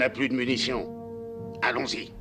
n'a plus de munitions. Allons-y.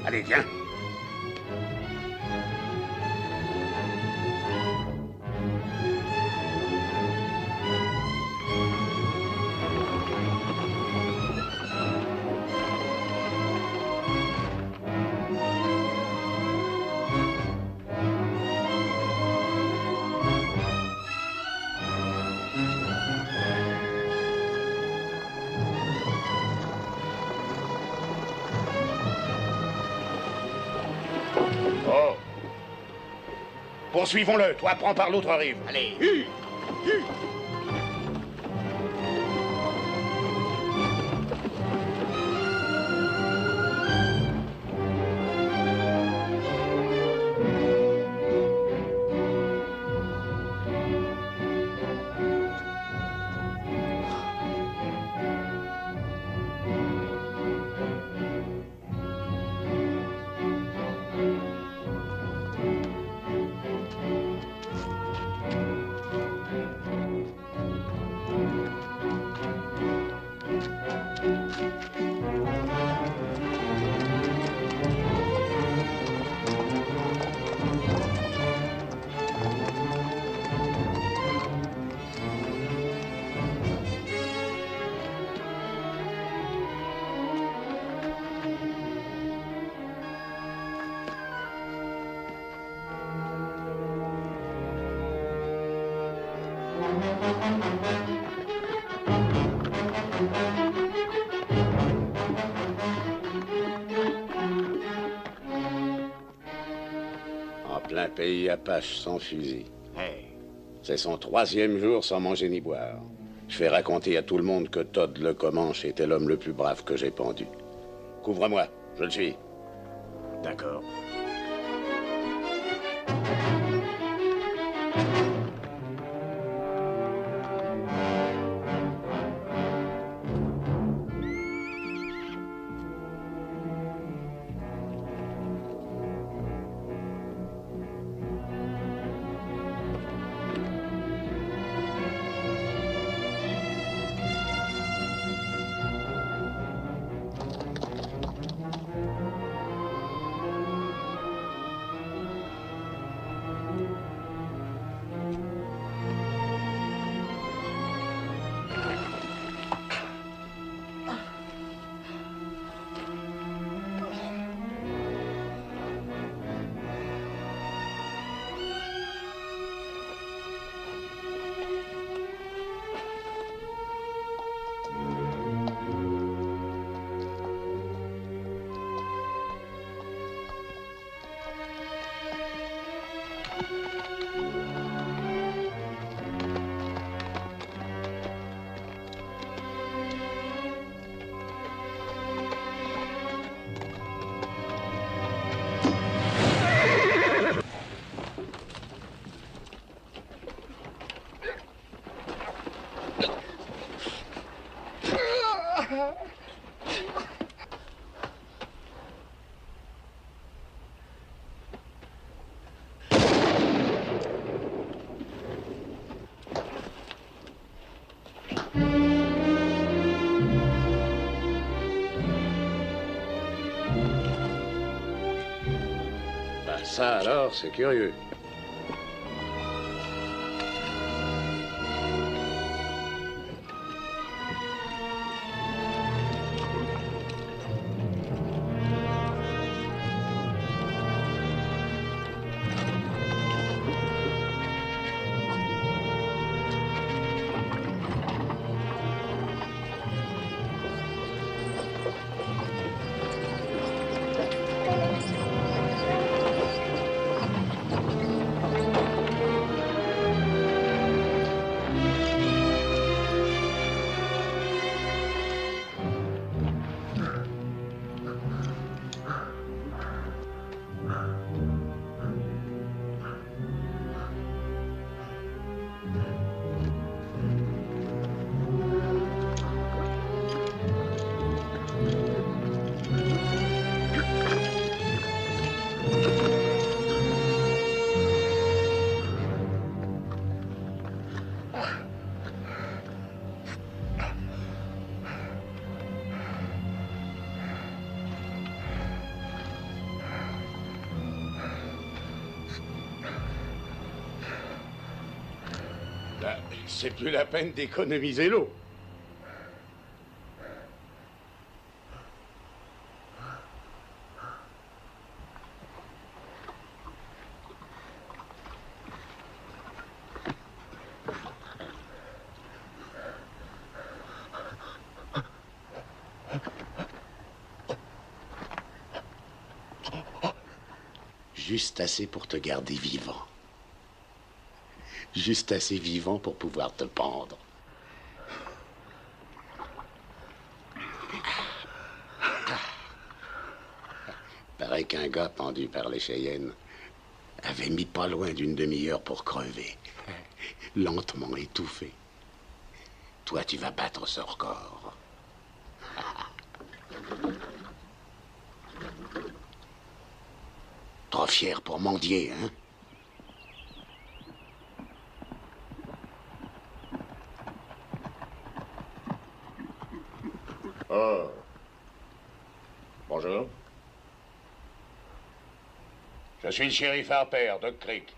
Allez, viens. Oh. Poursuivons-le. Toi, prends par l'autre rive. Allez. En plein pays Apache sans fusil. Hey. C'est son 3e jour sans manger ni boire. Je fais raconter à tout le monde que Todd le Comanche était l'homme le plus brave que j'ai pendu. Couvre-moi, je le suis. D'accord. Ça alors, c'est curieux. C'est plus la peine d'économiser l'eau. Juste assez pour te garder vivant. Juste assez vivant pour pouvoir te pendre. Paraît qu'un gars pendu par les Cheyennes avait mis pas loin d'une demi-heure pour crever. Lentement étouffé. Toi, tu vas battre ce record. Trop fier pour mendier, hein? Oh. Bonjour. Je suis le shérif Harper, Duck Creek.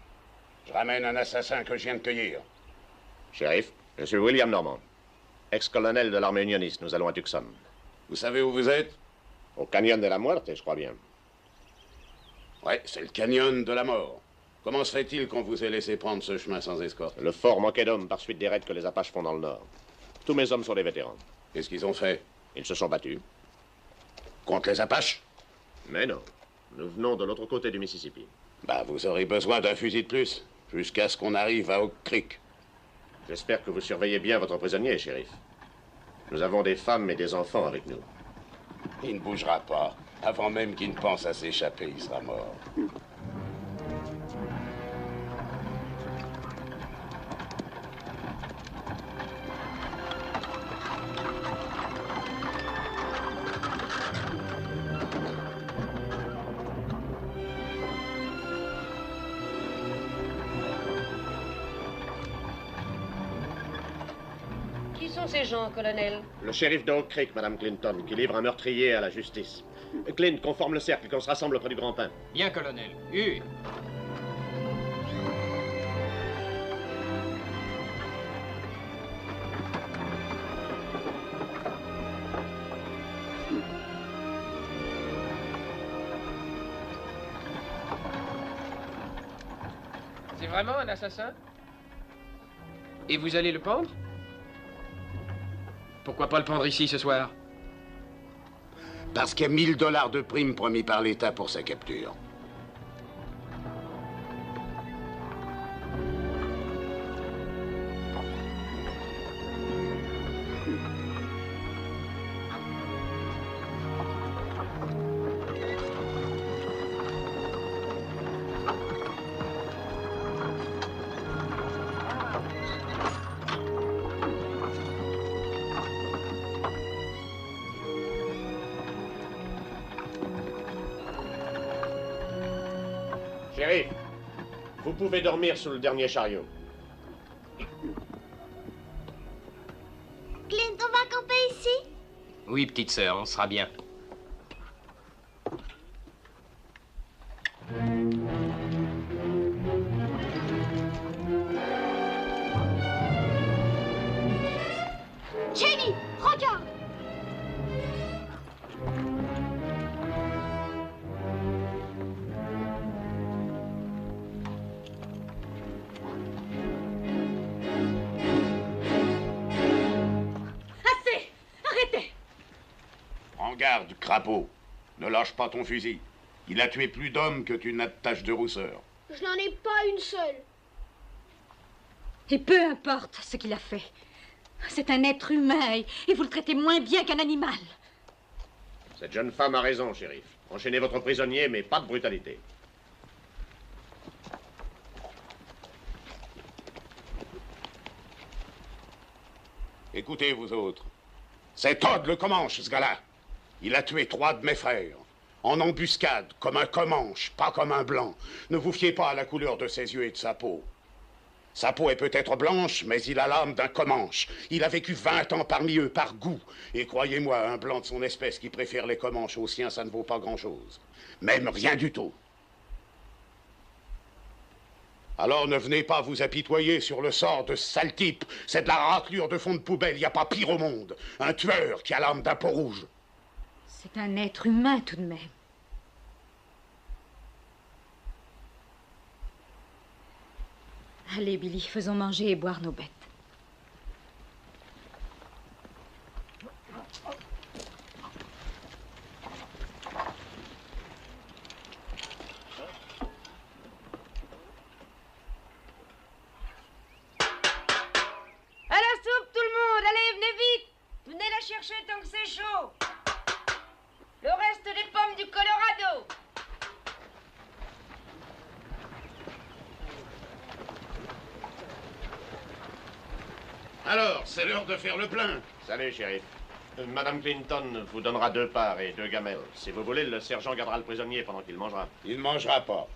Je ramène un assassin que je viens de cueillir. Shérif, je suis William Normand, ex-colonel de l'armée unioniste. Nous allons à Tucson. Vous savez où vous êtes? Au canyon de la Muerte, je crois bien. Ouais, c'est le canyon de la mort. Comment se fait-il qu'on vous ait laissé prendre ce chemin sans escorte? Le fort manquait d'hommes par suite des raids que les Apaches font dans le nord. Tous mes hommes sont des vétérans. Qu'est-ce qu'ils ont fait? Ils se sont battus. Contre les Apaches? Mais non. Nous venons de l'autre côté du Mississippi. Bah, vous aurez besoin d'un fusil de plus, jusqu'à ce qu'on arrive à Oak Creek. J'espère que vous surveillez bien votre prisonnier, shérif. Nous avons des femmes et des enfants avec nous. Il ne bougera pas. Avant même qu'il ne pense à s'échapper, il sera mort. Qui sont ces gens, colonel? Le shérif de Oak Creek, Madame Clinton, qui livre un meurtrier à la justice. Clint, conforme le cercle, qu'on se rassemble auprès du grand pain. Bien, colonel. Une. C'est vraiment un assassin? Et vous allez le pendre? Pourquoi pas le pendre ici ce soir? Parce qu'il y a 1000 $ de prime promis par l'État pour sa capture. Shérif, vous pouvez dormir sous le dernier chariot. Clint, on va camper ici? Oui, petite sœur, on sera bien. Jenny, regarde! Assez! Arrêtez! Prends garde, crapaud. Ne lâche pas ton fusil. Il a tué plus d'hommes que tu n'as de tache de rousseur. Je n'en ai pas une seule. Et peu importe ce qu'il a fait. C'est un être humain et vous le traitez moins bien qu'un animal. Cette jeune femme a raison, shérif. Enchaînez votre prisonnier, mais pas de brutalité. Écoutez, vous autres. C'est Todd le Comanche, ce gars-là. Il a tué 3 de mes frères. En embuscade, comme un Comanche, pas comme un blanc. Ne vous fiez pas à la couleur de ses yeux et de sa peau. Sa peau est peut-être blanche, mais il a l'âme d'un Comanche. Il a vécu 20 ans parmi eux, par goût. Et croyez-moi, un blanc de son espèce qui préfère les Comanches aux siens, ça ne vaut pas grand-chose. Même rien du tout. Alors ne venez pas vous apitoyer sur le sort de ce sale type. C'est de la raclure de fond de poubelle, il n'y a pas pire au monde. Un tueur qui a l'âme d'un peau rouge. C'est un être humain tout de même. Allez, Billy, faisons manger et boire nos bêtes. À la soupe, tout le monde! Allez, venez vite! Venez la chercher tant que c'est chaud! Le reste des pommes du Colorado! Alors, c'est l'heure de faire le plein. Salut, shérif. Madame Clinton vous donnera 2 parts et 2 gamelles. Si vous voulez, le sergent gardera le prisonnier pendant qu'il mangera. Il ne mangera pas.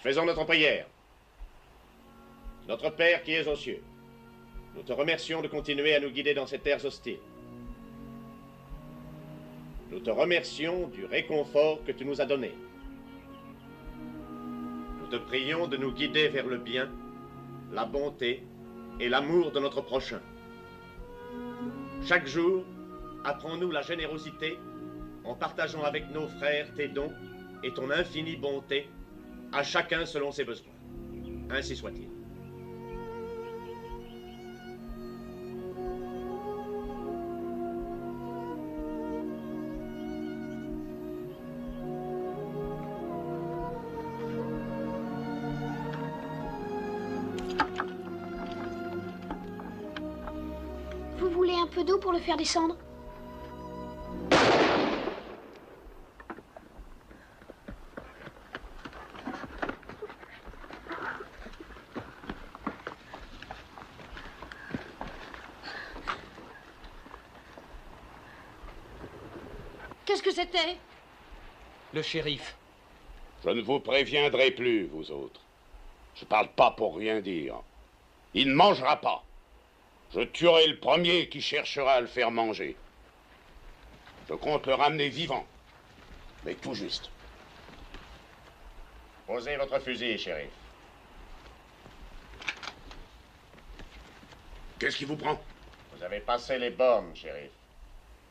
Faisons notre prière. Notre Père qui es aux cieux, nous te remercions de continuer à nous guider dans ces terres hostiles. Nous te remercions du réconfort que tu nous as donné. Nous te prions de nous guider vers le bien, la bonté et l'amour de notre prochain. Chaque jour, apprends-nous la générosité en partageant avec nos frères tes dons et ton infinie bonté, à chacun selon ses besoins. Ainsi soit-il. Vous voulez un peu d'eau pour le faire descendre? Qu'est-ce que c'était? Le shérif. Je ne vous préviendrai plus, vous autres. Je parle pas pour rien dire. Il ne mangera pas. Je tuerai le premier qui cherchera à le faire manger. Je compte le ramener vivant, mais tout juste. Posez votre fusil, shérif. Qu'est-ce qui vous prend? Vous avez passé les bornes, shérif.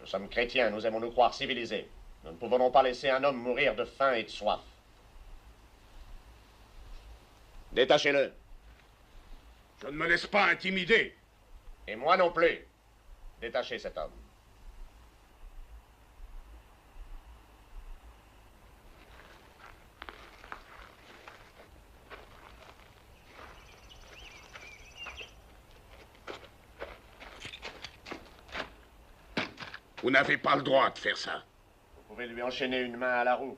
Nous sommes chrétiens, nous aimons nous croire civilisés. Nous ne pouvons donc pas laisser un homme mourir de faim et de soif. Détachez-le. Je ne me laisse pas intimider. Et moi non plus. Détachez cet homme. Vous n'avez pas le droit de faire ça. Vous pouvez lui enchaîner une main à la roue.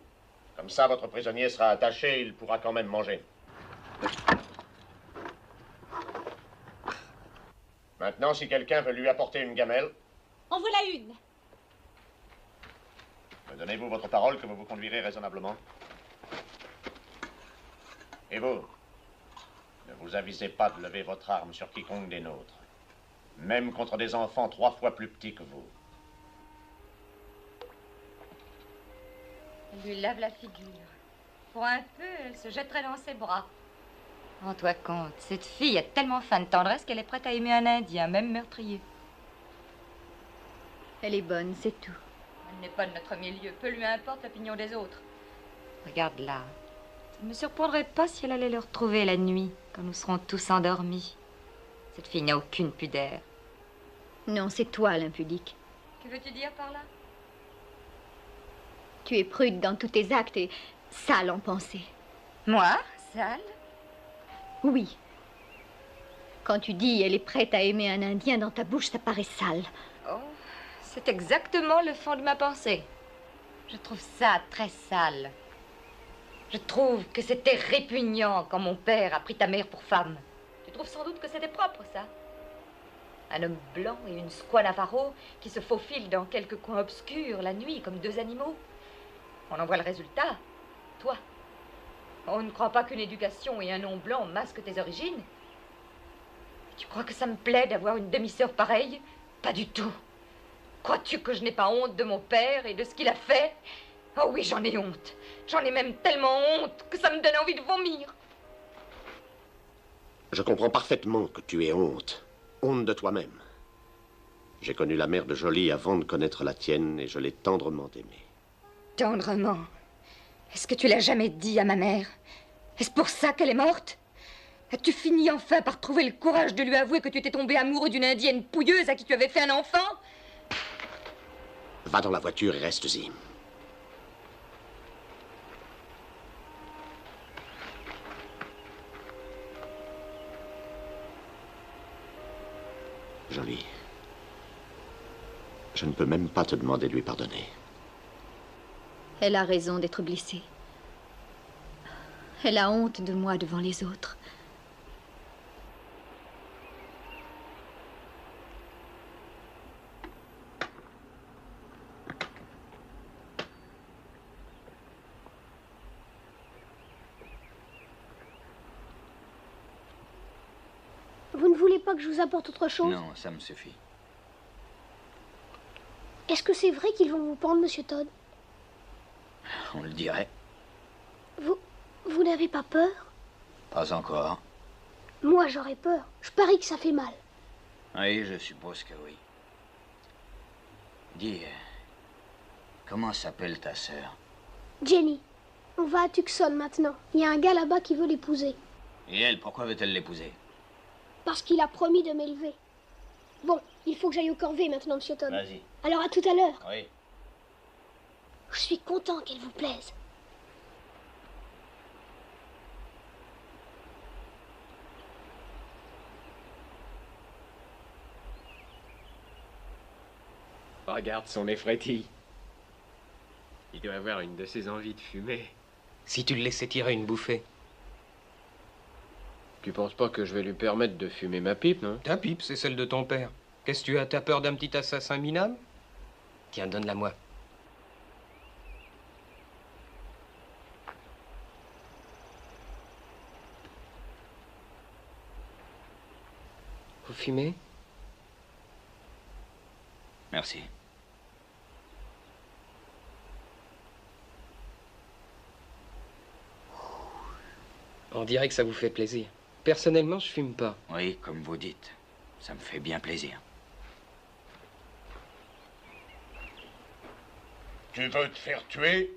Comme ça, votre prisonnier sera attaché et il pourra quand même manger. Maintenant, si quelqu'un veut lui apporter une gamelle, En voilà une. me donnez-vous votre parole que vous vous conduirez raisonnablement? Et vous, ne vous avisez pas de lever votre arme sur quiconque des nôtres, même contre des enfants 3 fois plus petits que vous. Elle lui lave la figure. Pour un peu, elle se jetterait dans ses bras. Rends-toi compte, cette fille a tellement faim de tendresse qu'elle est prête à aimer un Indien, même meurtrier. Elle est bonne, c'est tout. Elle n'est pas de notre milieu, peu lui importe l'opinion des autres. Regarde là. Ça ne me surprendrait pas si elle allait le retrouver la nuit, quand nous serons tous endormis. Cette fille n'a aucune pudeur. Non, c'est toi l'impudique. Que veux-tu dire par là? Tu es prude dans tous tes actes et sale en pensée. Moi? Sale? Oui. Quand tu dis elle est prête à aimer un Indien, dans ta bouche, ça paraît sale. Oh, c'est exactement le fond de ma pensée. Je trouve ça très sale. Je trouve que c'était répugnant quand mon père a pris ta mère pour femme. Tu trouves sans doute que c'était propre, ça? Un homme blanc et une squaw navarro qui se faufilent dans quelques coins obscurs la nuit comme 2 animaux. On en voit le résultat. Toi. On ne croit pas qu'une éducation et un nom blanc masquent tes origines? Tu crois que ça me plaît d'avoir une demi-sœur pareille? Pas du tout. Crois-tu que je n'ai pas honte de mon père et de ce qu'il a fait? Oh oui, j'en ai honte. J'en ai même tellement honte que ça me donne envie de vomir. Je comprends parfaitement que tu aies honte. Honte de toi-même. J'ai connu la mère de Jolie avant de connaître la tienne et je l'ai tendrement aimée. Tendrement? Est-ce que tu l'as jamais dit à ma mère? Est-ce pour ça qu'elle est morte? As-tu fini enfin par trouver le courage de lui avouer que tu étais tombé amoureux d'une indienne pouilleuse à qui tu avais fait un enfant? Va dans la voiture et reste-y. Jolie, je ne peux même pas te demander de lui pardonner. Elle a raison d'être blessée. Elle a honte de moi devant les autres. Vous ne voulez pas que je vous apporte autre chose? Non, ça me suffit. Est-ce que c'est vrai qu'ils vont vous pendre, monsieur Todd? On le dirait. Vous n'avez pas peur? Pas encore. Moi, j'aurais peur. Je parie que ça fait mal. Oui, je suppose que oui. Dis, comment s'appelle ta sœur? Jenny, on va à Tucson maintenant. Il y a un gars là-bas qui veut l'épouser. Et elle, pourquoi veut-elle l'épouser? Parce qu'il a promis de m'élever. Bon, il faut que j'aille au corvée maintenant, monsieur Todd. Vas-y. Alors à tout à l'heure. Oui. Je suis content qu'elle vous plaise. Regarde son nez frétille. Il doit avoir une de ses envies de fumer. Si tu le laissais tirer une bouffée. Tu penses pas que je vais lui permettre de fumer ma pipe, non? Ta pipe, c'est celle de ton père. Qu'est-ce que tu as? T'as peur d'un petit assassin minable? Tiens, donne-la-moi. Vous fumez? Merci. On dirait que ça vous fait plaisir. Personnellement, je fume pas. Oui, comme vous dites. Ça me fait bien plaisir. Tu veux te faire tuer?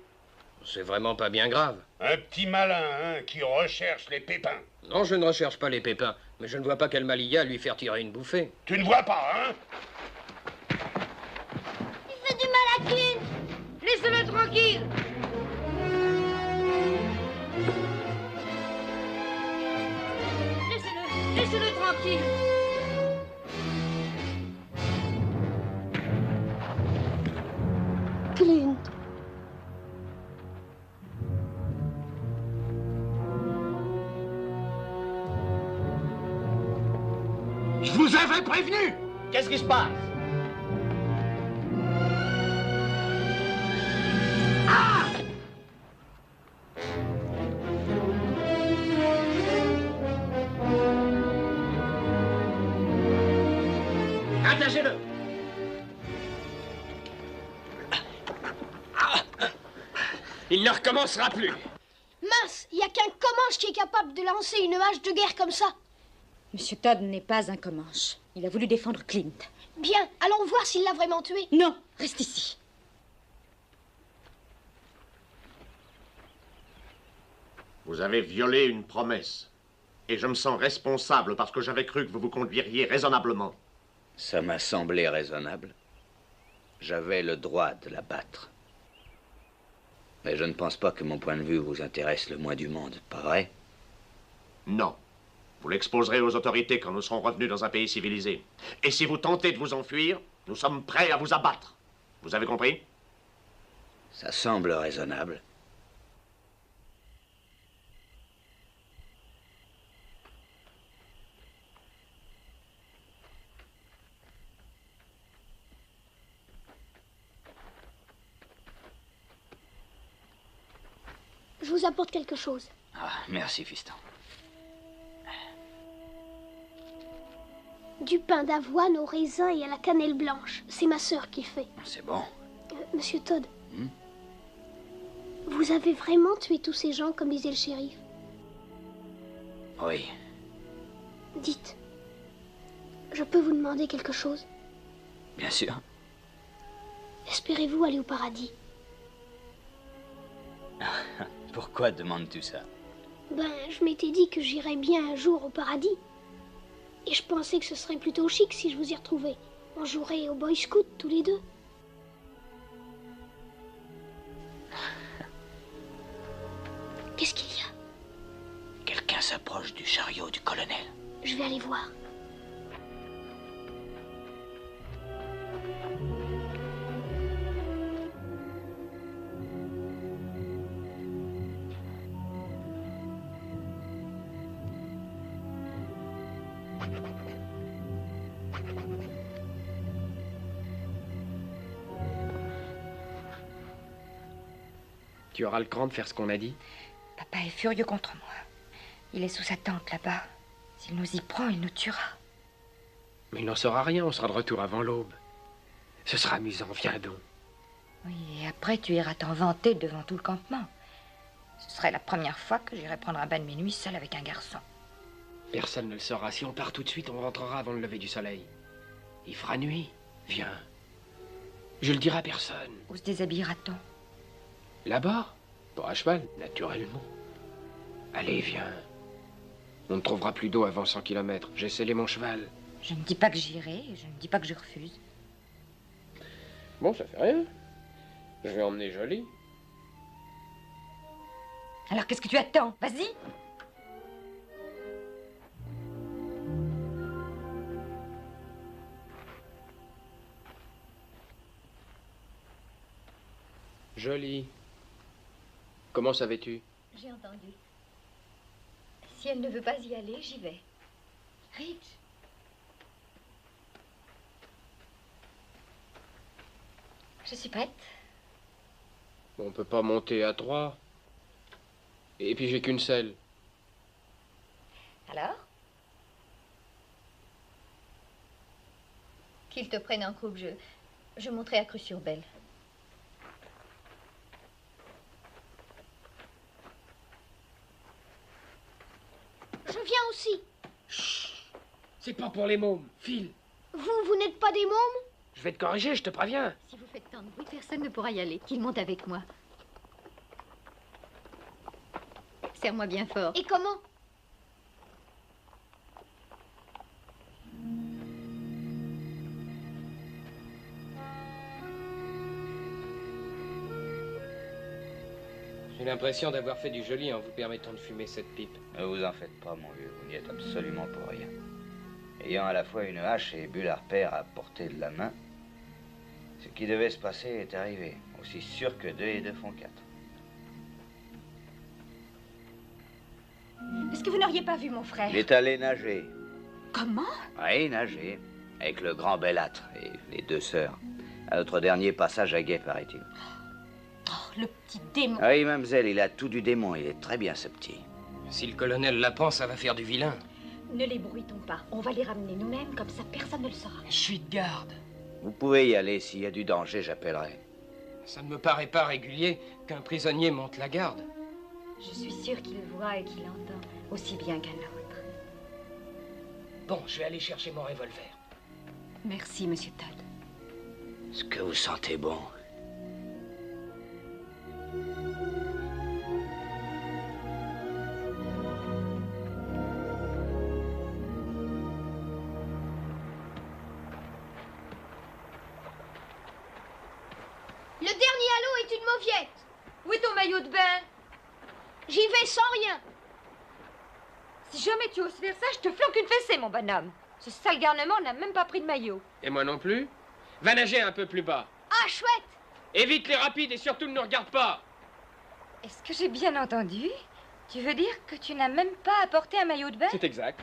C'est vraiment pas bien grave. Un petit malin, hein, qui recherche les pépins. Non, je ne recherche pas les pépins, mais je ne vois pas quel mal il y a à lui faire tirer une bouffée. Tu ne vois pas, hein? Il fait du mal à Clint. Laissez-le tranquille. Laissez-le tranquille. Clint. Je vous avais prévenu! Qu'est-ce qui se passe? Attachez-le! Il ne recommencera plus. Mince, il n'y a qu'un Comanche qui est capable de lancer une hache de guerre comme ça. Monsieur Todd n'est pas un Comanche. Il a voulu défendre Clint. Bien, allons voir s'il l'a vraiment tué. Non, reste ici. Vous avez violé une promesse. Et je me sens responsable parce que j'avais cru que vous vous conduiriez raisonnablement. Ça m'a semblé raisonnable. J'avais le droit de la battre. Mais je ne pense pas que mon point de vue vous intéresse le moins du monde, pas vrai? Non. Vous l'exposerez aux autorités quand nous serons revenus dans un pays civilisé. Et si vous tentez de vous enfuir, nous sommes prêts à vous abattre. Vous avez compris? Ça semble raisonnable. Je vous apporte quelque chose. Ah, merci, fiston. Du pain d'avoine au raisin et à la cannelle blanche. C'est ma sœur qui le fait. C'est bon. Monsieur Todd, vous avez vraiment tué tous ces gens comme disait le shérif? Oui. Dites, je peux vous demander quelque chose? Bien sûr. Espérez-vous aller au paradis? Pourquoi demandes-tu ça? Ben, je m'étais dit que j'irais bien un jour au paradis. Et je pensais que ce serait plutôt chic si je vous y retrouvais. On jouerait au Boy Scout tous les deux. Qu'est-ce qu'il y a? Quelqu'un s'approche du chariot du colonel. Je vais aller voir. Tu auras le cran de faire ce qu'on a dit? Papa est furieux contre moi. Il est sous sa tente là-bas. S'il nous y prend, il nous tuera. Mais il n'en saura rien, on sera de retour avant l'aube. Ce sera amusant, viens donc. Oui, et après tu iras t'en vanter devant tout le campement. Ce serait la première fois que j'irai prendre un bain de minuit seul avec un garçon. Personne ne le saura. Si on part tout de suite, on rentrera avant le lever du soleil. Il fera nuit. Viens. Je le dirai à personne. Où se déshabillera-t-on? Là-bas? Pas à cheval, naturellement. Allez, viens. On ne trouvera plus d'eau avant 100 kilomètres. J'ai scellé mon cheval. Je ne dis pas que j'irai, je ne dis pas que je refuse. Bon, ça fait rien. Je vais emmener Jolie. Alors qu'est-ce que tu attends? Vas-y! Jolie. Comment savais-tu? J'ai entendu. Si elle ne veut pas y aller, j'y vais. Rich! Je suis prête. On peut pas monter à 3. Et puis j'ai qu'une selle. Alors? Qu'il te prenne en croupe, je monterai à Cru-sur-Belle. Je viens aussi. Chut. C'est pas pour les mômes. File. Vous n'êtes pas des mômes? Je vais te corriger, je te préviens. Si vous faites tant de bruit, personne ne pourra y aller. Qu'il monte avec moi. Serre-moi bien fort. Et comment? J'ai l'impression d'avoir fait du joli en vous permettant de fumer cette pipe. Ne vous en faites pas, mon vieux, vous n'y êtes absolument pour rien. Ayant à la fois une hache et Bullard père à portée de la main, ce qui devait se passer est arrivé, aussi sûr que 2 et 2 font 4. Est-ce que vous n'auriez pas vu mon frère? Il est allé nager. Comment? Oui, nager, avec le grand Bellâtre et les 2 sœurs. À notre dernier passage à guet, paraît-il. Oh, le petit démon! Ah oui, mademoiselle, il a tout du démon, il est très bien, ce petit. Si le colonel l'apprend, ça va faire du vilain. Ne les bruitons pas. On va les ramener nous-mêmes, comme ça personne ne le saura. Je suis de garde. Vous pouvez y aller, s'il y a du danger, j'appellerai. Ça ne me paraît pas régulier qu'un prisonnier monte la garde. Je suis sûre qu'il voit et qu'il entend, aussi bien qu'un autre. Bon, je vais aller chercher mon revolver. Merci, Monsieur Todd. Ce que vous sentez bon. Le dernier halo est une mauviette. Où est ton maillot de bain? J'y vais sans rien. Si jamais tu oses faire ça, je te flanque une fessée, mon bonhomme. Ce sale garnement n'a même pas pris de maillot. Et moi non plus. Va nager un peu plus bas. Ah, chouette. Évite les rapides et surtout ne nous regarde pas. Est-ce que j'ai bien entendu? Tu veux dire que tu n'as même pas apporté un maillot de bain? C'est exact.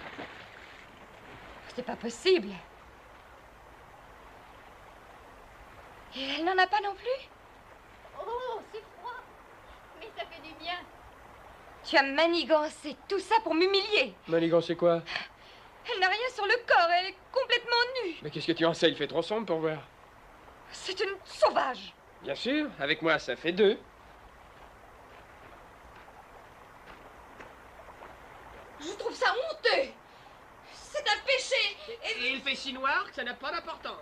C'est pas possible. Et elle n'en a pas non plus? Oh, c'est froid. Mais ça fait du bien. Tu as manigancé tout ça pour m'humilier. Manigan, c'est quoi? Elle n'a rien sur le corps, elle est complètement nue. Mais qu'est-ce que tu en sais? Il fait trop sombre pour voir. C'est une sauvage. Bien sûr, avec moi ça fait 2. Je trouve ça honteux. C'est un péché. Et il fait si noir que ça n'a pas d'importance.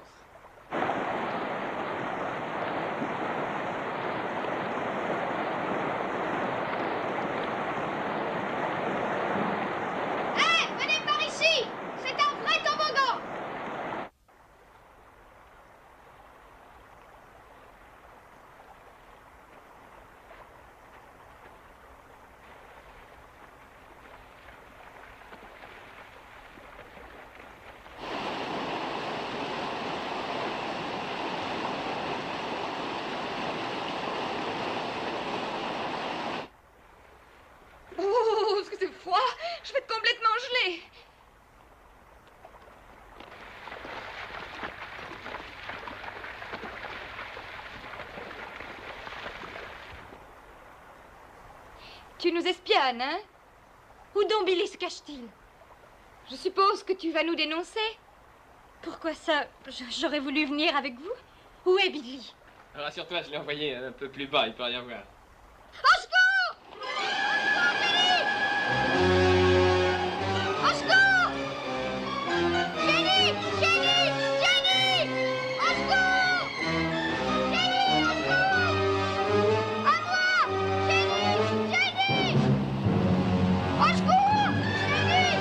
Hé, venez par ici! C'est un vrai toboggan! Oh, est-ce que c'est froid? Je vais être complètement gelée. Tu nous espionnes, hein? Où donc Billy se cache-t-il? Je suppose que tu vas nous dénoncer. Pourquoi ça? J'aurais voulu venir avec vous. Où est Billy? Rassure-toi, je l'ai envoyé un peu plus bas, il peut rien voir. Au secours! Au secours! Jenny! Jenny! Jenny! Au secours! Jenny! Au secours! À moi! Jenny! Jenny! Au secours! Jenny!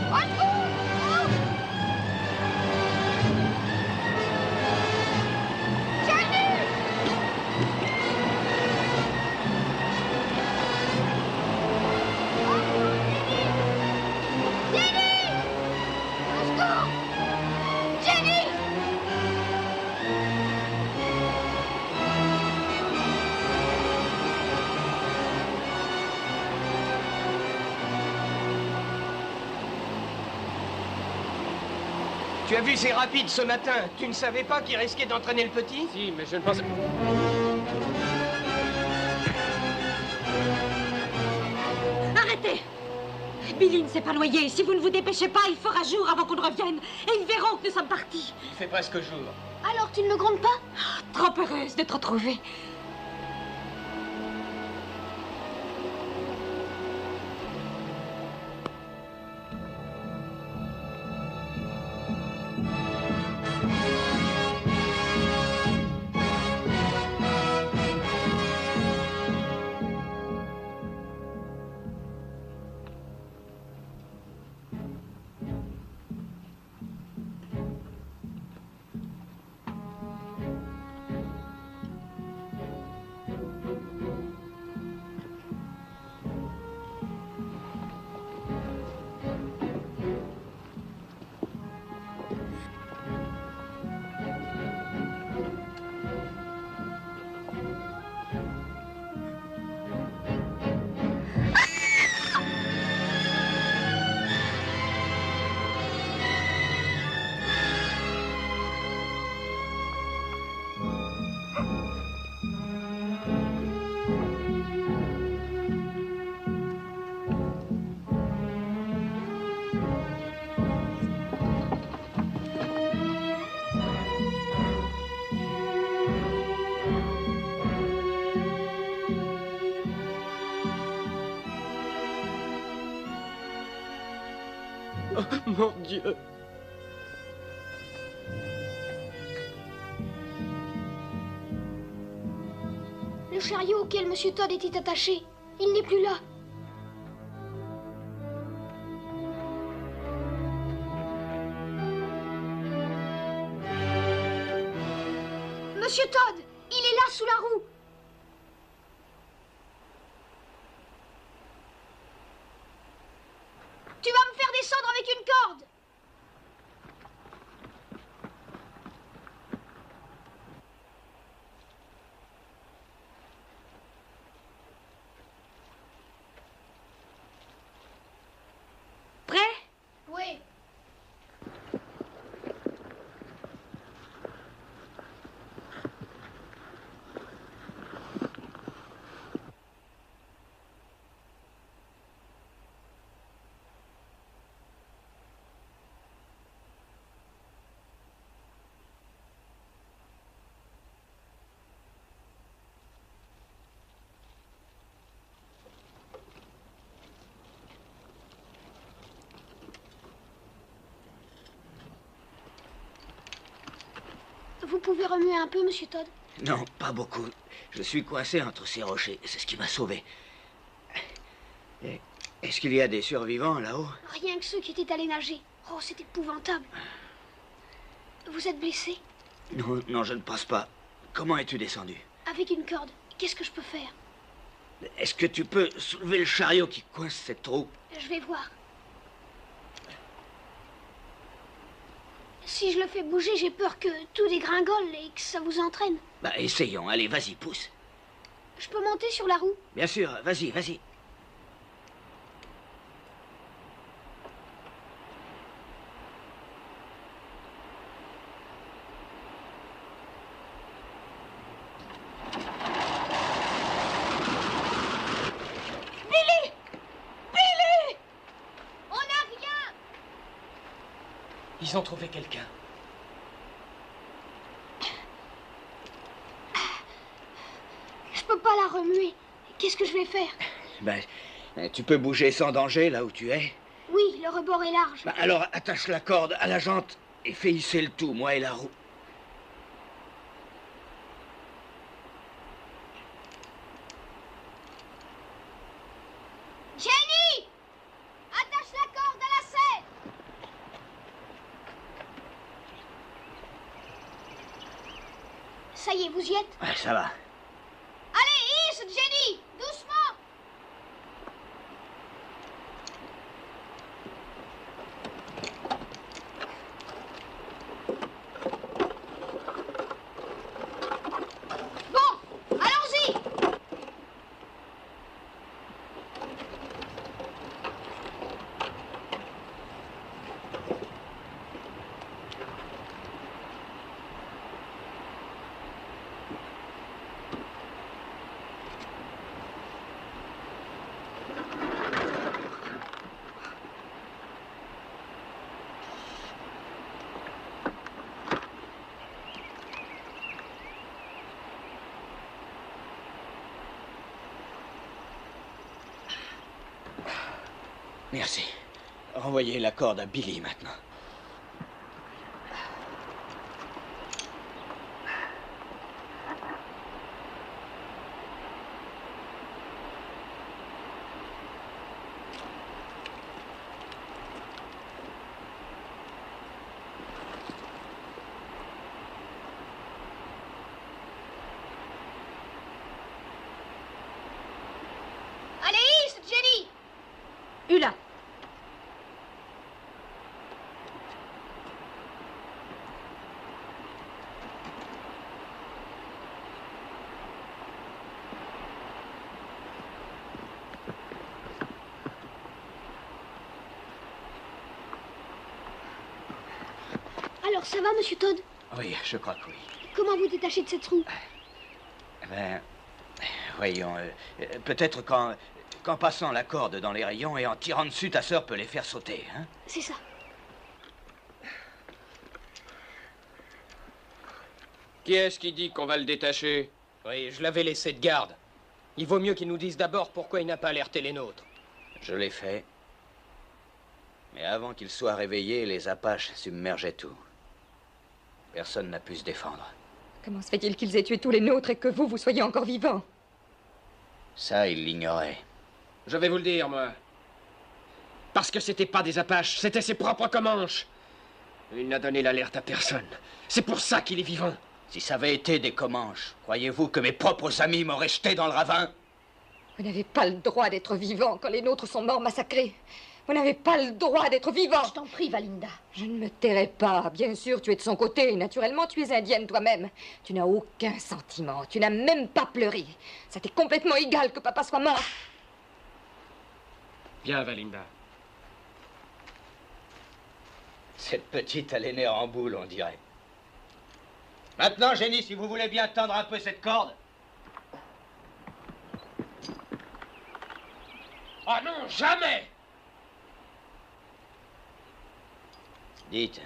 Au secours! Jenny! Tu as vu, c'est rapide ce matin. Tu ne savais pas qu'il risquait d'entraîner le petit? Si, mais je ne pensais... Arrêtez! Billy ne s'est pas noyé. Si vous ne vous dépêchez pas, il fera jour avant qu'on ne revienne. Et ils verront que nous sommes partis. Il fait presque jour. Alors tu ne me grondes pas? Trop heureuse de te retrouver. Oh, mon Dieu. Le chariot auquel M. Todd était attaché, il n'est plus là. Monsieur Todd, il est là sous la roue. Tu vas me faire descendre avec une corde. Prêt? Oui. Vous pouvez remuer un peu, monsieur Todd? Non, pas beaucoup. Je suis coincé entre ces rochers. C'est ce qui m'a sauvé. Est-ce qu'il y a des survivants là-haut? Rien que ceux qui étaient allés nager. Oh, c'est épouvantable. Vous êtes blessé? Non, non, je ne pense pas. Comment es-tu descendu? Avec une corde. Qu'est-ce que je peux faire? Est-ce que tu peux soulever le chariot qui coince cette trou? Je vais voir. Si je le fais bouger, j'ai peur que tout dégringole et que ça vous entraîne. Bah, essayons. Allez, vas-y, pousse. Je peux monter sur la roue? Bien sûr, vas-y, vas-y. Ils ont trouvé quelqu'un. Je peux pas la remuer. Qu'est-ce que je vais faire? Ben, tu peux bouger sans danger là où tu es. Oui, le rebord est large. Ben, alors attache la corde à la jante et fais hisser le tout, moi et la roue. Jenny! Attache la corde à la selle! Ça y est, vous y êtes? Ouais, ça va. Allez, hisse, Jenny! Doucement! Bon, allons-y! Merci. Renvoyez la corde à Billy maintenant. Allez, hisse, Jenny! Ulla. Alors, ça va, monsieur Todd? Oui, je crois que oui. Comment vous détachez de cette roue? Ben, voyons, peut-être qu'en passant la corde dans les rayons et en tirant dessus, ta sœur peut les faire sauter, hein? C'est ça. Qui est-ce qui dit qu'on va le détacher? Oui, je l'avais laissé de garde. Il vaut mieux qu'il nous dise d'abord pourquoi il n'a pas alerté les nôtres. Je l'ai fait. Mais avant qu'il soit réveillé, les Apaches submergeaient tout. Personne n'a pu se défendre. Comment se fait-il qu'ils aient tué tous les nôtres et que vous soyez encore vivant? Ça, il l'ignorait. Je vais vous le dire, moi. Parce que c'était pas des Apaches, c'était ses propres Comanches. Il n'a donné l'alerte à personne. C'est pour ça qu'il est vivant. Si ça avait été des Comanches, croyez-vous que mes propres amis m'auraient jeté dans le ravin? Vous n'avez pas le droit d'être vivant quand les nôtres sont morts massacrés. Vous n'avez pas le droit d'être vivant. Je t'en prie, Valinda. Je ne me tairai pas. Bien sûr, tu es de son côté. Naturellement, tu es indienne toi-même. Tu n'as aucun sentiment. Tu n'as même pas pleuré. Ça t'est complètement égal que papa soit mort. Viens, Valinda. Cette petite a les nerfs en boule, on dirait. Maintenant, Jenny, si vous voulez bien tendre un peu cette corde. Ah non, jamais! Dites,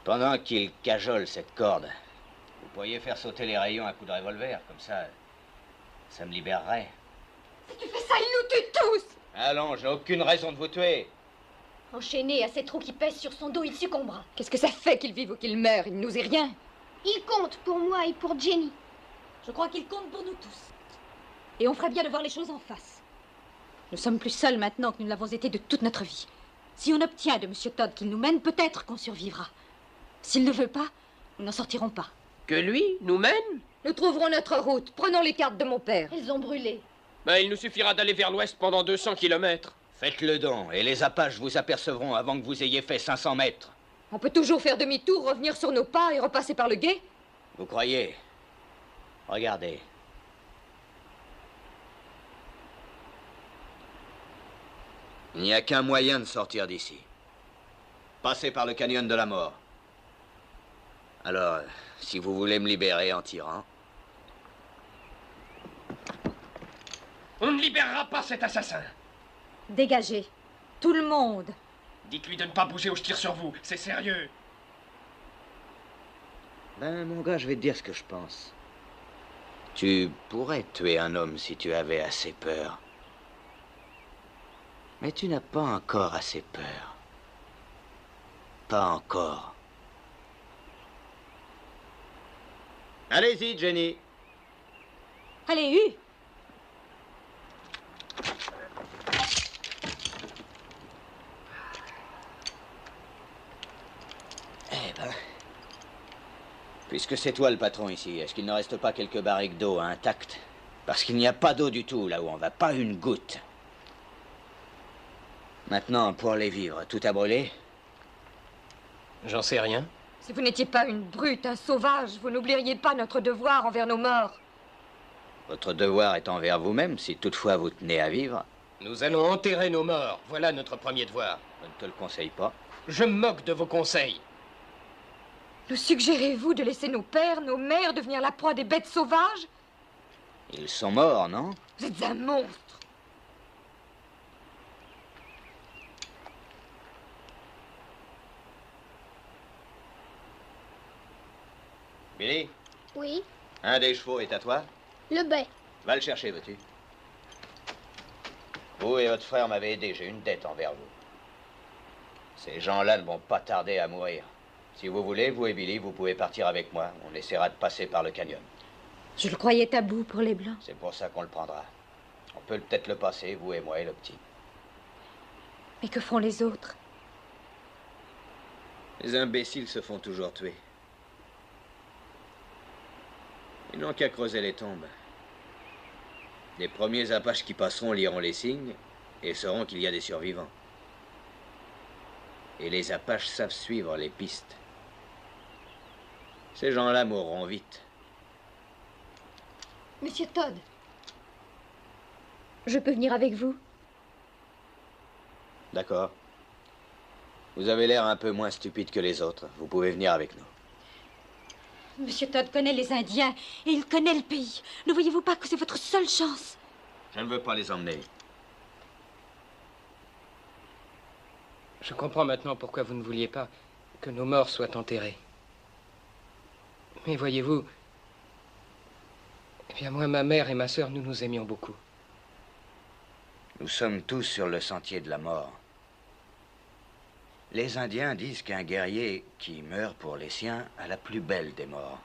pendant qu'il cajole cette corde, vous pourriez faire sauter les rayons à coups de revolver, comme ça me libérerait. Si tu fais ça, ils nous tuent tous! Allons, j'ai aucune raison de vous tuer. Enchaîné à ces trous qui pèsent sur son dos, il succombera. Qu'est-ce que ça fait qu'il vive ou qu'il meure? Il ne nous est rien. Il compte pour moi et pour Jenny. Je crois qu'il compte pour nous tous. Et on ferait bien de voir les choses en face. Nous sommes plus seuls maintenant que nous l'avons été de toute notre vie. Si on obtient de M. Todd qu'il nous mène, peut-être qu'on survivra. S'il ne veut pas, nous n'en sortirons pas. Que lui nous mène? Nous trouverons notre route. Prenons les cartes de mon père. Elles ont brûlé. Ben, il nous suffira d'aller vers l'ouest pendant 200 kilomètres. Faites-le don, et les Apaches vous apercevront avant que vous ayez fait 500 mètres. On peut toujours faire demi-tour, revenir sur nos pas et repasser par le gué. Vous croyez? Regardez. Il n'y a qu'un moyen de sortir d'ici. Passer par le canyon de la mort. Alors, si vous voulez me libérer en tirant... On ne libérera pas cet assassin. Dégagez. Tout le monde. Dites-lui de ne pas bouger ou je tire sur vous. C'est sérieux. Ben, mon gars, je vais te dire ce que je pense. Tu pourrais tuer un homme si tu avais assez peur. Mais tu n'as pas encore assez peur. Pas encore. Allez-y, Jenny. Allez, Hu. Eh ben... Puisque c'est toi le patron ici, est-ce qu'il ne reste pas quelques barriques d'eau intactes? Parce qu'il n'y a pas d'eau du tout là où on va, pas une goutte. Maintenant, pour les vivres, tout a brûlé? J'en sais rien. Si vous n'étiez pas une brute, un sauvage, vous n'oublieriez pas notre devoir envers nos morts. Votre devoir est envers vous-même, si toutefois vous tenez à vivre. Nous allons enterrer nos morts. Voilà notre premier devoir. Je ne te le conseille pas. Je me moque de vos conseils. Nous suggérez-vous de laisser nos pères, nos mères devenir la proie des bêtes sauvages? Ils sont morts, non? Vous êtes un monstre. Billy, Oui, un des chevaux est à toi? le bai. Va le chercher, veux-tu? Vous et votre frère m'avez aidé, j'ai une dette envers vous. Ces gens-là ne vont pas tarder à mourir. Si vous voulez, vous et Billy, vous pouvez partir avec moi. On essaiera de passer par le canyon. Je le croyais tabou pour les Blancs. C'est pour ça qu'on le prendra. On peut peut-être le passer, vous et moi et le petit. Mais que feront les autres? Les imbéciles se font toujours tuer. Ils n'ont qu'à creuser les tombes. Les premiers Apaches qui passeront liront les signes et sauront qu'il y a des survivants. Et les Apaches savent suivre les pistes. Ces gens-là mourront vite. Monsieur Todd, je peux venir avec vous? D'accord. Vous avez l'air un peu moins stupide que les autres. Vous pouvez venir avec nous. Monsieur Todd connaît les Indiens et il connaît le pays. Ne voyez-vous pas que c'est votre seule chance? Je ne veux pas les emmener. Je comprends maintenant pourquoi vous ne vouliez pas que nos morts soient enterrés. Mais voyez-vous, eh bien moi, ma mère et ma sœur, nous nous aimions beaucoup. Nous sommes tous sur le sentier de la mort. Les Indiens disent qu'un guerrier qui meurt pour les siens a la plus belle des morts.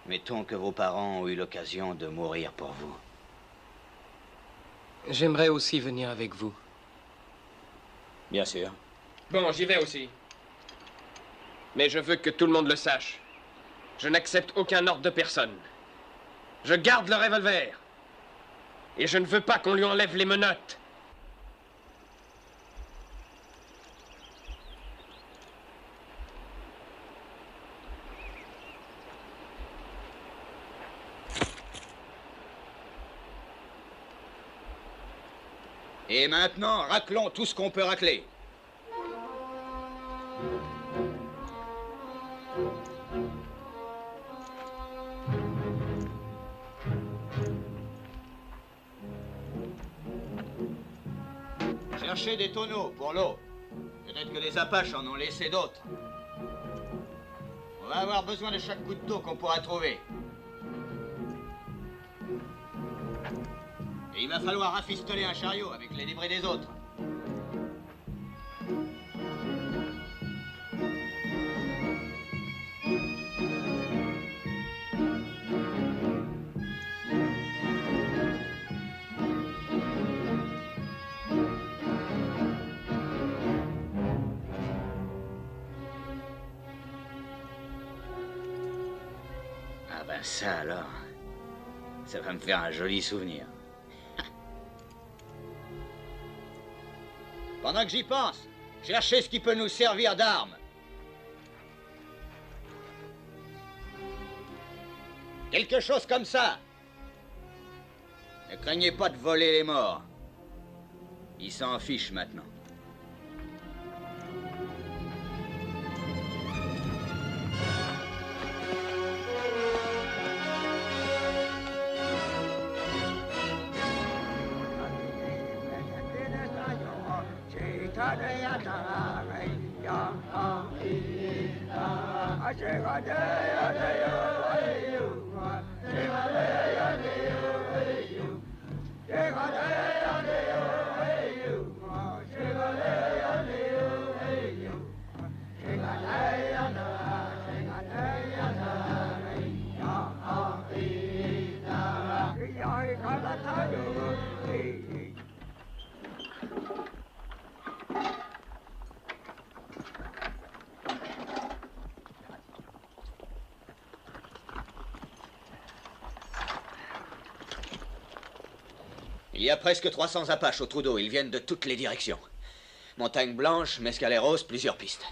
Mettons que vos parents ont eu l'occasion de mourir pour vous. J'aimerais aussi venir avec vous. Bien sûr. Bon, j'y vais aussi. Mais je veux que tout le monde le sache. Je n'accepte aucun ordre de personne. Je garde le revolver. Et je ne veux pas qu'on lui enlève les menottes. Et maintenant, raclons tout ce qu'on peut racler. Cherchez des tonneaux pour l'eau. Peut-être que les Apaches en ont laissé d'autres. On va avoir besoin de chaque goutte d'eau qu'on pourra trouver. Et il va falloir rafistoler un chariot avec les débris des autres. ben ça alors, ça va me faire un joli souvenir. Pendant que j'y pense, cherchez ce qui peut nous servir d'arme. Quelque chose comme ça. Ne craignez pas de voler les morts. Ils s'en fichent maintenant. Il y a presque 300 Apaches au trou d'eau. Ils viennent de toutes les directions. Montagne Blanche, Mescaleros, plusieurs pistes.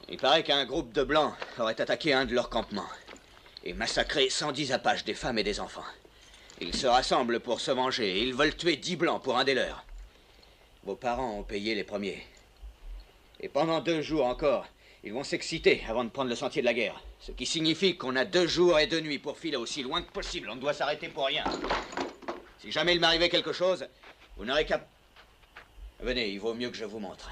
Il paraît qu'un groupe de Blancs aurait attaqué un de leurs campements et massacré 110 Apaches, des femmes et des enfants. Ils se rassemblent pour se venger et ils veulent tuer 10 Blancs pour un des leurs. Vos parents ont payé les premiers. Et pendant 2 jours encore, ils vont s'exciter avant de prendre le sentier de la guerre. Ce qui signifie qu'on a 2 jours et 2 nuits pour filer aussi loin que possible. On ne doit s'arrêter pour rien. Si jamais il m'arrivait quelque chose, vous n'aurez qu'à... Venez, il vaut mieux que je vous montre.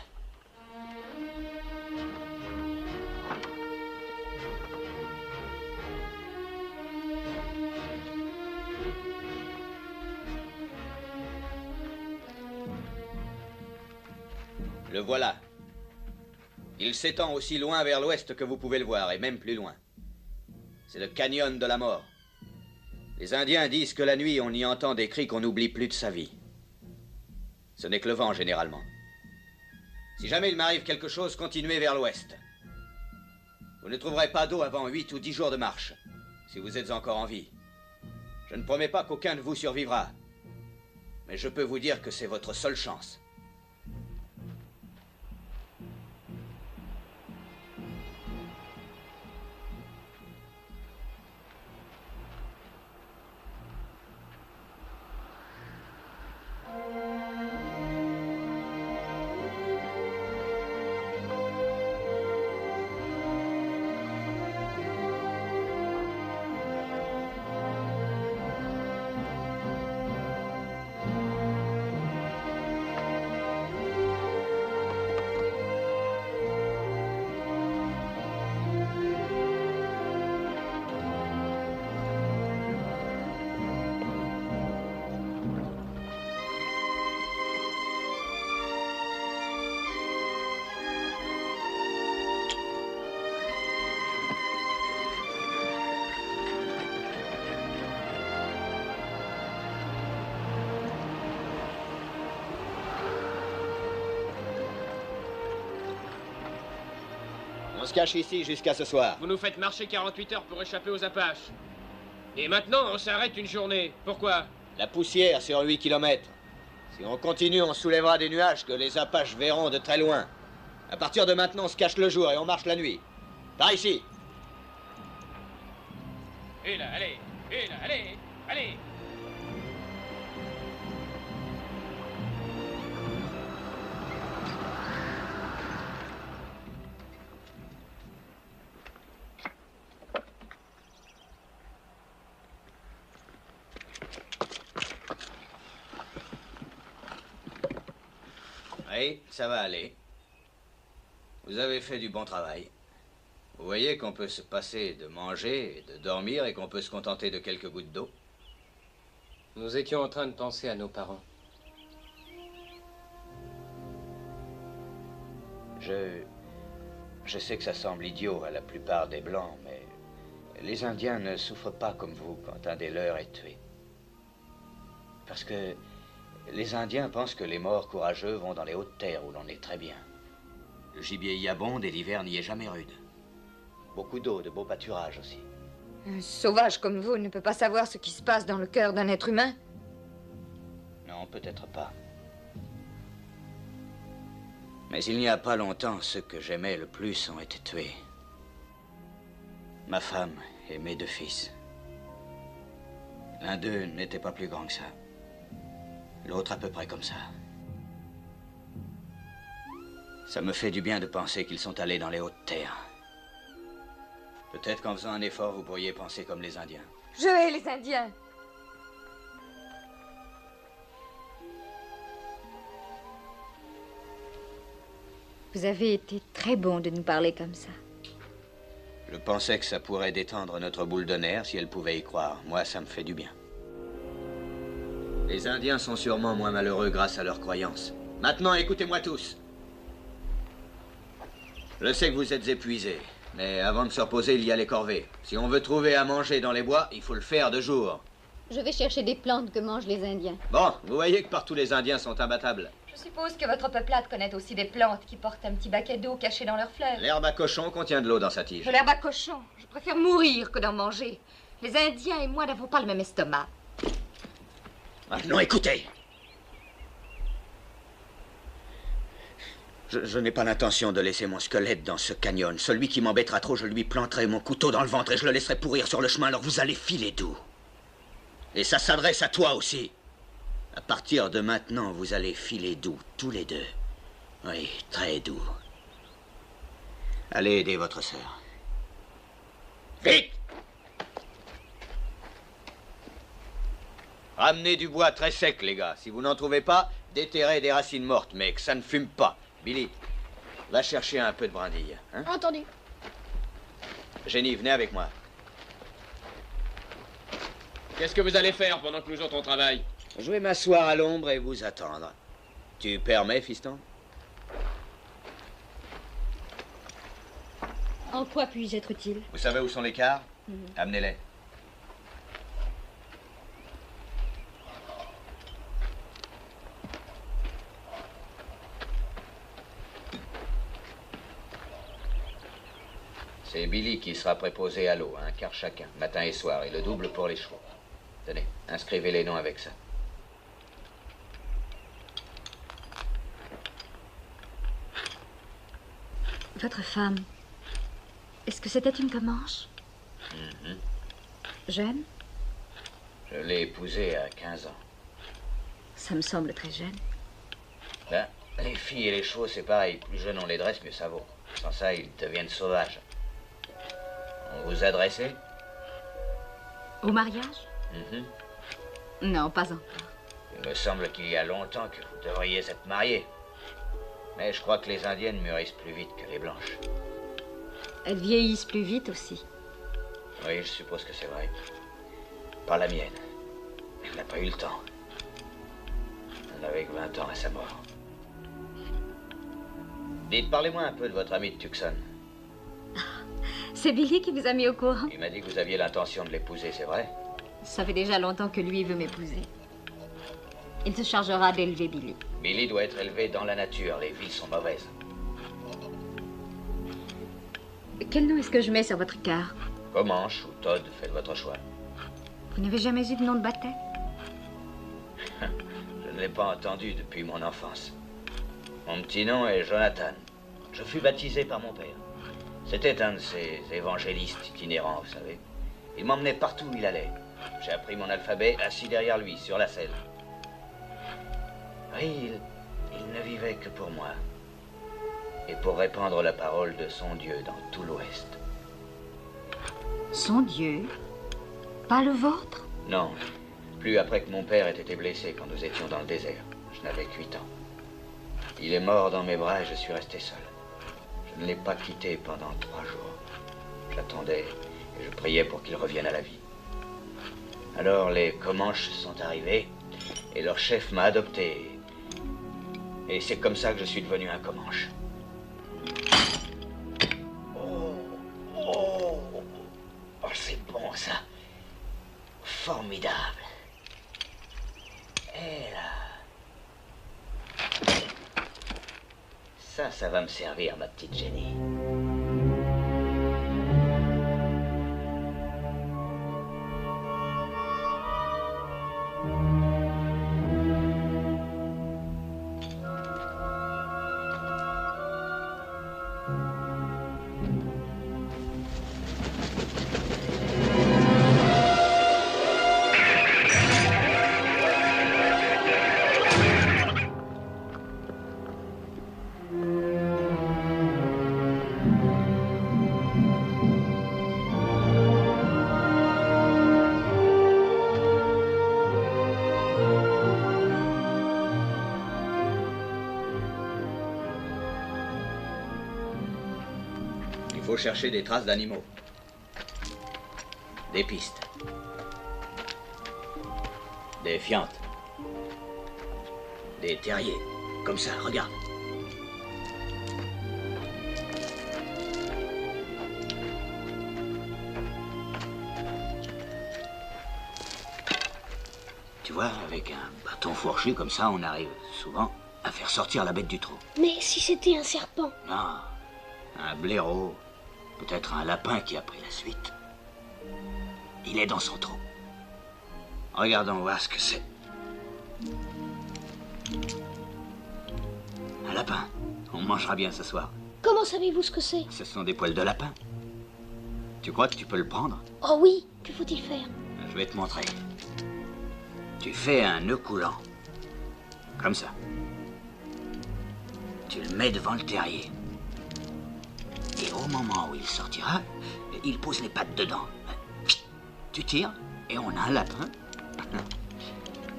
Le voilà. Il s'étend aussi loin vers l'ouest que vous pouvez le voir, et même plus loin. C'est le canyon de la mort. Les Indiens disent que la nuit, on y entend des cris qu'on n'oublie plus de sa vie. Ce n'est que le vent, généralement. Si jamais il m'arrive quelque chose, continuez vers l'ouest. Vous ne trouverez pas d'eau avant 8 ou 10 jours de marche, si vous êtes encore en vie. Je ne promets pas qu'aucun de vous survivra, mais je peux vous dire que c'est votre seule chance. On se cache ici jusqu'à ce soir. Vous nous faites marcher 48 heures pour échapper aux Apaches. Et maintenant, on s'arrête une journée. Pourquoi? La poussière sur 8 kilomètres. Si on continue, on soulèvera des nuages que les Apaches verront de très loin. À partir de maintenant, on se cache le jour et on marche la nuit. Par ici. Et là, allez. Et là, allez. Allez. Oui, ça va aller. Vous avez fait du bon travail. Vous voyez qu'on peut se passer de manger et de dormir et qu'on peut se contenter de quelques gouttes d'eau. Nous étions en train de penser à nos parents. Je sais que ça semble idiot à la plupart des Blancs, mais les Indiens ne souffrent pas comme vous quand un des leurs est tué. Parce que les Indiens pensent que les morts courageux vont dans les hautes terres où l'on est très bien. Le gibier y abonde et l'hiver n'y est jamais rude. Beaucoup d'eau, de beaux pâturages aussi. Un sauvage comme vous ne peut pas savoir ce qui se passe dans le cœur d'un être humain. Non, peut-être pas. Mais il n'y a pas longtemps, ceux que j'aimais le plus ont été tués. Ma femme et mes 2 fils. L'un d'eux n'était pas plus grand que ça. L'autre à peu près comme ça. Ça me fait du bien de penser qu'ils sont allés dans les hautes terres. Peut-être qu'en faisant un effort, vous pourriez penser comme les Indiens. Je hais les Indiens. Vous avez été très bon de nous parler comme ça. Je pensais que ça pourrait détendre notre boule de nerfs si elle pouvait y croire. Moi, ça me fait du bien. Les Indiens sont sûrement moins malheureux grâce à leurs croyances. Maintenant, écoutez-moi tous. Je sais que vous êtes épuisés, mais avant de se reposer, il y a les corvées. Si on veut trouver à manger dans les bois, il faut le faire de jour. Je vais chercher des plantes que mangent les Indiens. Bon, vous voyez que partout les Indiens sont imbattables. Je suppose que votre peuplade connaît aussi des plantes qui portent un petit baquet d'eau caché dans leurs fleurs. L'herbe à cochon contient de l'eau dans sa tige. De l'herbe à cochon. Je préfère mourir que d'en manger. Les Indiens et moi n'avons pas le même estomac. Maintenant, écoutez. Je n'ai pas l'intention de laisser mon squelette dans ce canyon. Celui qui m'embêtera trop, je lui planterai mon couteau dans le ventre et je le laisserai pourrir sur le chemin, alors vous allez filer doux. Et ça s'adresse à toi aussi. À partir de maintenant, vous allez filer doux, tous les 2. Oui, très doux. Allez aider votre sœur. Vite! Ramenez du bois très sec, les gars. Si vous n'en trouvez pas, déterrez des racines mortes, mais que ça ne fume pas. Billy, va chercher un peu de brindilles. Hein? Entendu. Jenny, venez avec moi. Qu'est-ce que vous allez faire pendant que nous autres on travaille? Je vais m'asseoir à l'ombre et vous attendre. Tu permets, fiston? En quoi puis-je être utile? Vous savez où sont les cars? Amenez-les. C'est Billy qui sera préposé à l'eau, un quart chacun, matin et soir, et le double pour les chevaux. Tenez, inscrivez les noms avec ça. Votre femme, est-ce que c'était une Comanche? Jeune? Je l'ai épousée à 15 ans. Ça me semble très jeune. Ben, les filles et les chevaux, c'est pareil. Plus jeunes on les dresse, mieux ça vaut. Sans ça, ils deviennent sauvages. On vous a dressé? Au mariage? Non, pas encore. Il me semble qu'il y a longtemps que vous devriez être mariés. Mais je crois que les Indiennes mûrissent plus vite que les Blanches. Elles vieillissent plus vite aussi. Oui, je suppose que c'est vrai. Pas la mienne. Elle n'a pas eu le temps. Elle avait que 20 ans à sa mort. Dites, parlez-moi un peu de votre ami de Tucson. C'est Billy qui vous a mis au courant? Il m'a dit que vous aviez l'intention de l'épouser, c'est vrai? Ça fait déjà longtemps que lui veut m'épouser. Il se chargera d'élever Billy. Billy doit être élevé dans la nature. Les villes sont mauvaises. Quel nom est-ce que je mets sur votre carte? Comanche ou Todd, faites votre choix. Vous n'avez jamais eu de nom de baptême? Je ne l'ai pas entendu depuis mon enfance. Mon petit nom est Jonathan. Je fus baptisé par mon père. C'était un de ces évangélistes itinérants, vous savez. Il m'emmenait partout où il allait. J'ai appris mon alphabet assis derrière lui, sur la selle. Oui, il ne vivait que pour moi. Et pour répandre la parole de son Dieu dans tout l'Ouest. Son Dieu? Pas le vôtre? Non, plus après que mon père ait été blessé quand nous étions dans le désert. Je n'avais que 8 ans. Il est mort dans mes bras et je suis resté seul. Je ne l'ai pas quitté pendant 3 jours. J'attendais et je priais pour qu'il revienne à la vie. Alors les Comanches sont arrivés et leur chef m'a adopté. Et c'est comme ça que je suis devenu un Comanche. Oh, c'est bon ça. Formidable. Et là. Ça va me servir, ma petite Jenny. faut chercher des traces d'animaux. Des pistes. Des fientes. Des terriers. Comme ça, regarde. Tu vois, avec un bâton fourchu comme ça, on arrive souvent à faire sortir la bête du trou. Mais si c'était un serpent? Non, un blaireau, peut-être un lapin qui a pris la suite. Il est dans son trou. Regardons voir ce que c'est. Un lapin. On mangera bien ce soir. Comment savez-vous ce que c'est? Ce sont des poils de lapin. Tu crois que tu peux le prendre? Oh oui, que faut-il faire? Je vais te montrer. Tu fais un nœud coulant. Comme ça. Tu le mets devant le terrier. Et au moment où il sortira, il pose les pattes dedans. Tu tires et on a un lapin.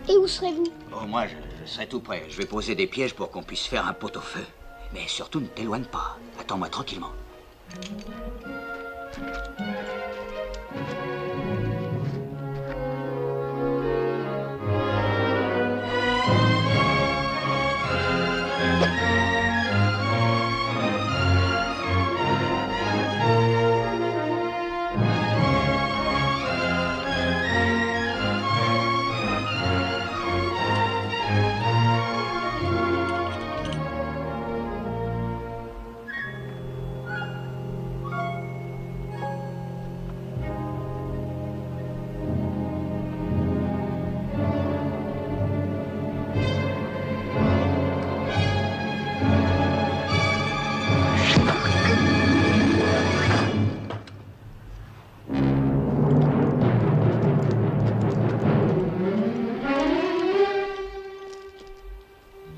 Et où serez-vous? Oh, moi, je serai tout prêt. Je vais poser des pièges pour qu'on puisse faire un pot-au-feu. Mais surtout, ne t'éloigne pas. Attends-moi tranquillement.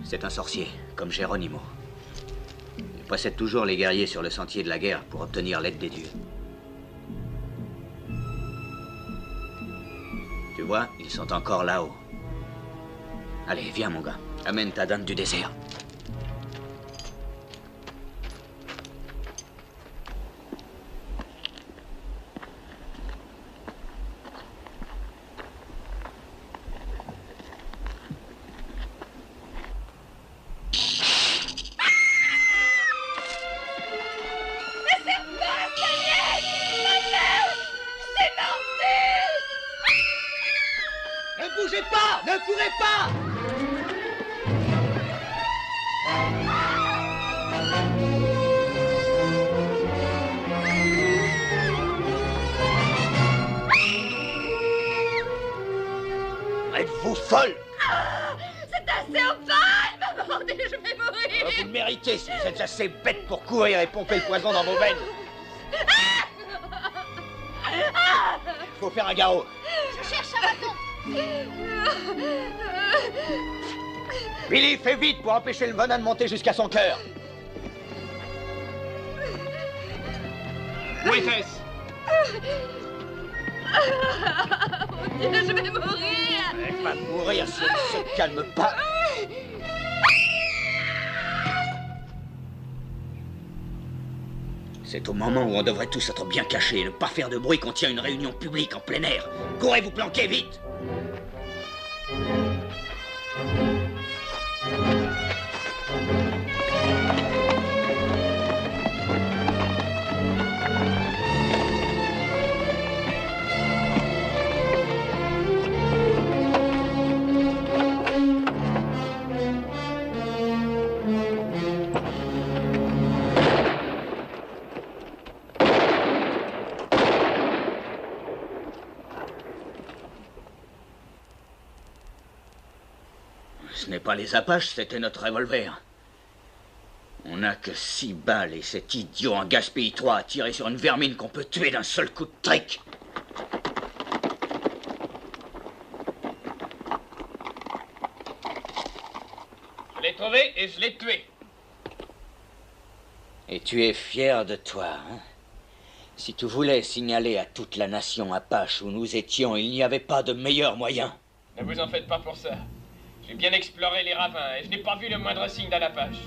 C'est un sorcier, comme Geronimo. Il précède toujours les guerriers sur le sentier de la guerre pour obtenir l'aide des dieux. Tu vois, ils sont encore là-haut. Allez, viens mon gars, amène ta dinde du désert. Êtes-vous folle? C'est un serpent! Bordel, je vais mourir! Vous le méritez si vous êtes assez bête pour courir et pomper le poison dans vos veines. Faut faire un garrot. Je cherche un bâton! Billy, fais vite pour empêcher le venin de monter jusqu'à son cœur. Où était-ce? Mon Dieu, je vais mourir! Elle va mourir si elle ne se calme pas. C'est au moment où on devrait tous être bien cachés et ne pas faire de bruit qu'on tient une réunion publique en plein air. Courez vous planquer vite! Ce n'est pas les Apaches, c'était notre revolver. On n'a que 6 balles et cet idiot en gaspille 3 a tiré sur une vermine qu'on peut tuer d'un seul coup de trick. Je l'ai trouvé et je l'ai tué. Et tu es fier de toi, hein? Si tu voulais signaler à toute la nation Apache où nous étions, il n'y avait pas de meilleur moyen. Ne vous en faites pas pour ça. J'ai bien exploré les ravins et je n'ai pas vu le moindre signe d'un Apache.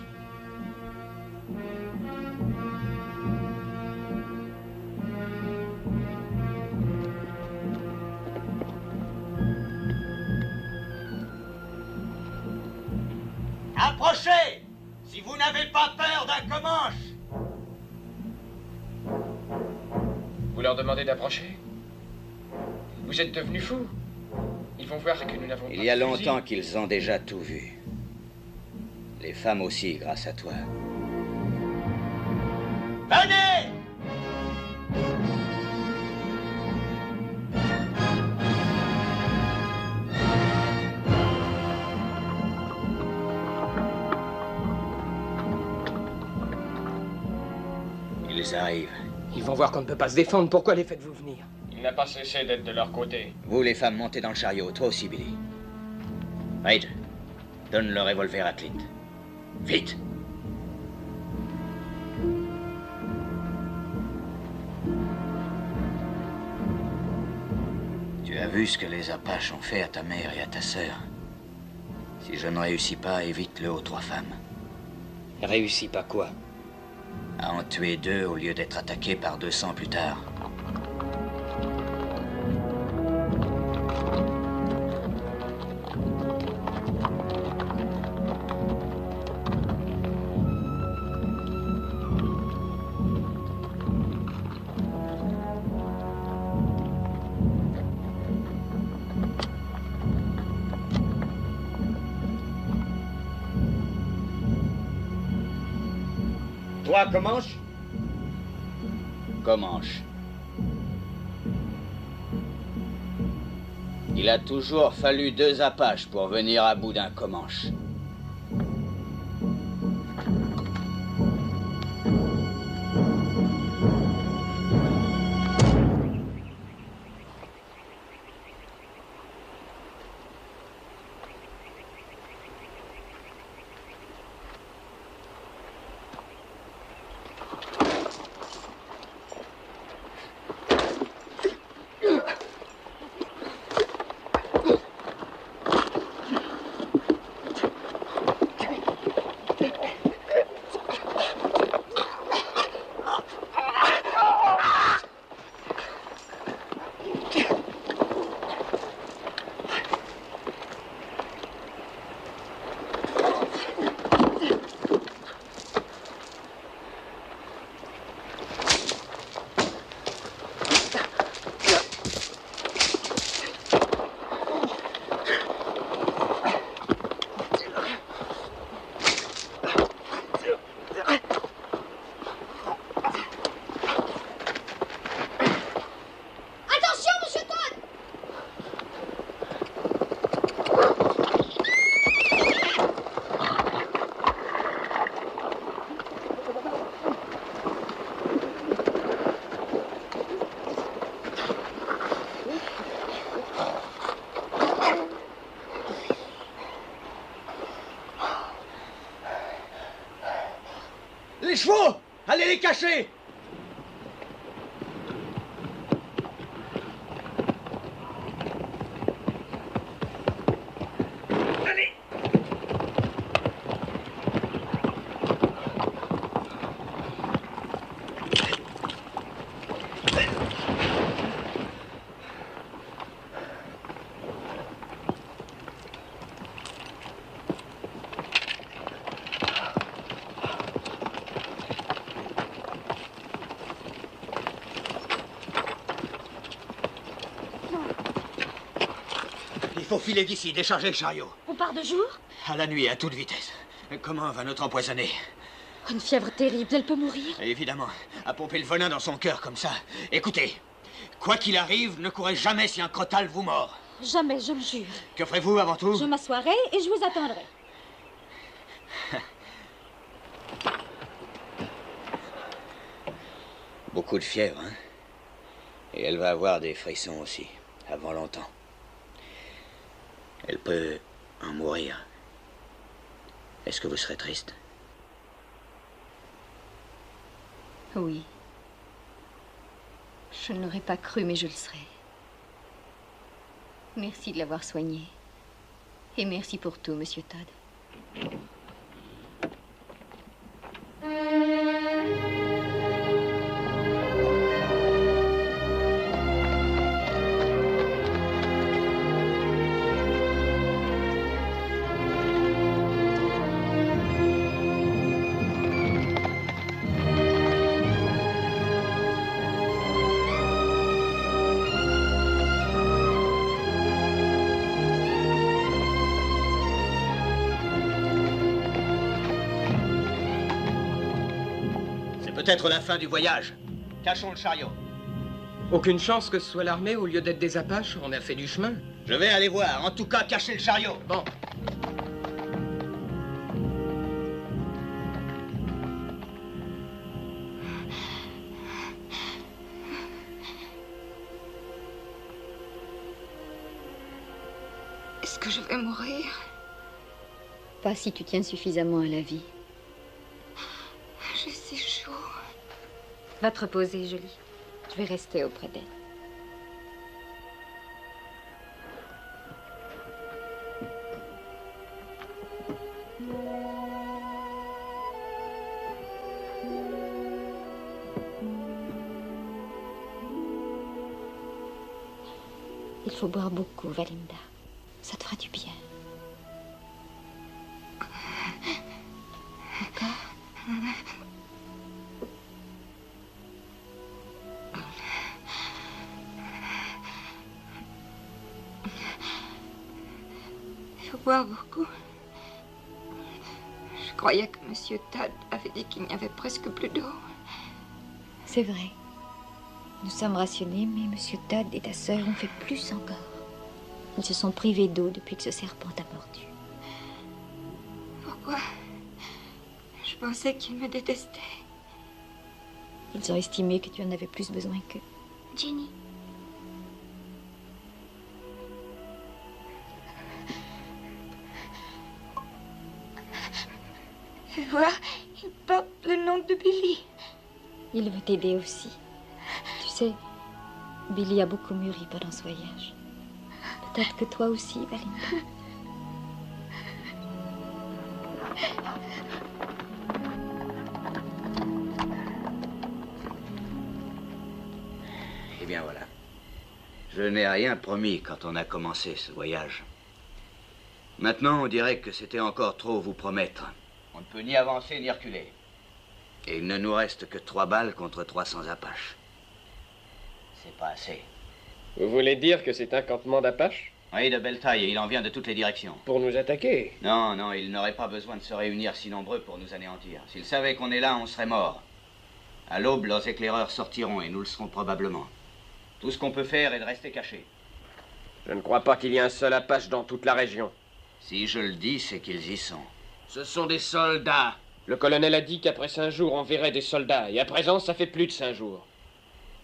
Approchez! Si vous n'avez pas peur d'un Comanche! Vous leur demandez d'approcher? Vous êtes devenus fous. Ils vont voir que nous n'avons pas Il y a de fusil. longtemps qu'ils ont déjà tout vu. Les femmes aussi, grâce à toi. Venez! Ils arrivent. Ils vont voir qu'on ne peut pas se défendre. Pourquoi les faites-vous venir? Il n'a pas cessé d'être de leur côté. Vous, les femmes, montez dans le chariot. Toi aussi, Billy. Reid, donne le revolver à Clint. Vite! Tu as vu ce que les Apaches ont fait à ta mère et à ta sœur. Si je ne réussis pas, évite-le aux 3 femmes. Réussis pas quoi? À en tuer 2 au lieu d'être attaqué par 200 plus tard. Toi, Comanche? Comanche. Il a toujours fallu 2 Apaches pour venir à bout d'un Comanche. Les chevaux! Allez les cacher! Allez! Il faut filer d'ici, décharger le chariot. On part de jour? À la nuit, à toute vitesse. Comment va notre empoisonné? Une fièvre terrible, elle peut mourir. Évidemment, à pomper le venin dans son cœur comme ça. Écoutez, quoi qu'il arrive, ne courez jamais si un crotal vous mord. Jamais, je le jure. Que ferez-vous avant tout? Je m'assoirai et je vous attendrai. Beaucoup de fièvre, hein? Et elle va avoir des frissons aussi, avant longtemps. Elle peut en mourir. Est-ce que vous serez triste? Oui. Je ne l'aurais pas cru, mais je le serai. Merci de l'avoir soigné. Et merci pour tout, Monsieur Todd. peut-être la fin du voyage. Cachons le chariot. Aucune chance que ce soit l'armée au lieu d'être des Apaches? On a fait du chemin. Je vais aller voir. En tout cas, cachez le chariot. Bon. Est-ce que je vais mourir? Pas si tu tiens suffisamment à la vie. J'ai si chaud. Va te reposer, Julie. Je vais rester auprès d'elle. Il faut boire beaucoup, Valinda. Ça te fera du bien. Encore? Il faut boire beaucoup. Je croyais que Monsieur Todd avait dit qu'il n'y avait presque plus d'eau. C'est vrai. Nous sommes rationnés, mais Monsieur Todd et ta sœur ont fait plus encore. Ils se sont privés d'eau depuis que ce serpent t'a mordu. Pourquoi? Je pensais qu'ils me détestaient. Ils ont estimé que tu en avais plus besoin qu'eux. Jenny. Fais voir, il porte le nom de Billy. Il veut t'aider aussi. Tu sais, Billy a beaucoup mûri pendant ce voyage. Peut-être que toi aussi, Valinda. Eh bien voilà. Je n'ai rien promis quand on a commencé ce voyage. Maintenant, on dirait que c'était encore trop vous promettre. On ne peut ni avancer ni reculer. Et il ne nous reste que 3 balles contre 300 Apaches. C'est pas assez. Vous voulez dire que c'est un campement d'Apaches? Oui, de belle taille, et il en vient de toutes les directions. Pour nous attaquer? Non, non, ils n'auraient pas besoin de se réunir si nombreux pour nous anéantir. S'ils savaient qu'on est là, on serait morts. À l'aube, leurs éclaireurs sortiront et nous le serons probablement. Tout ce qu'on peut faire est de rester cachés. Je ne crois pas qu'il y ait un seul Apache dans toute la région. Si je le dis, c'est qu'ils y sont. Ce sont des soldats. Le colonel a dit qu'après 5 jours, on verrait des soldats. Et à présent, ça fait plus de 5 jours.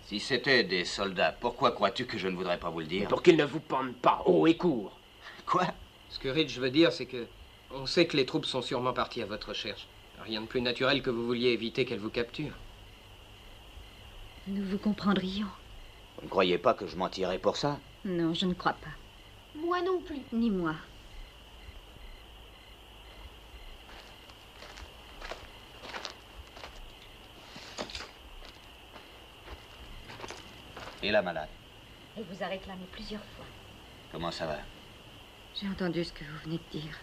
Si c'était des soldats, pourquoi crois-tu que je ne voudrais pas vous le dire? Pour qu'ils ne vous pendent pas haut et court. Quoi? Ce que Ridge veut dire, c'est que... on sait que les troupes sont sûrement parties à votre recherche. Rien de plus naturel que vous vouliez éviter qu'elles vous capturent. Nous vous comprendrions. Vous ne croyez pas que je mentirais pour ça? Non, je ne crois pas. Moi non plus. Ni moi. Et la malade? Elle vous a réclamé plusieurs fois. Comment ça va? J'ai entendu ce que vous venez de dire.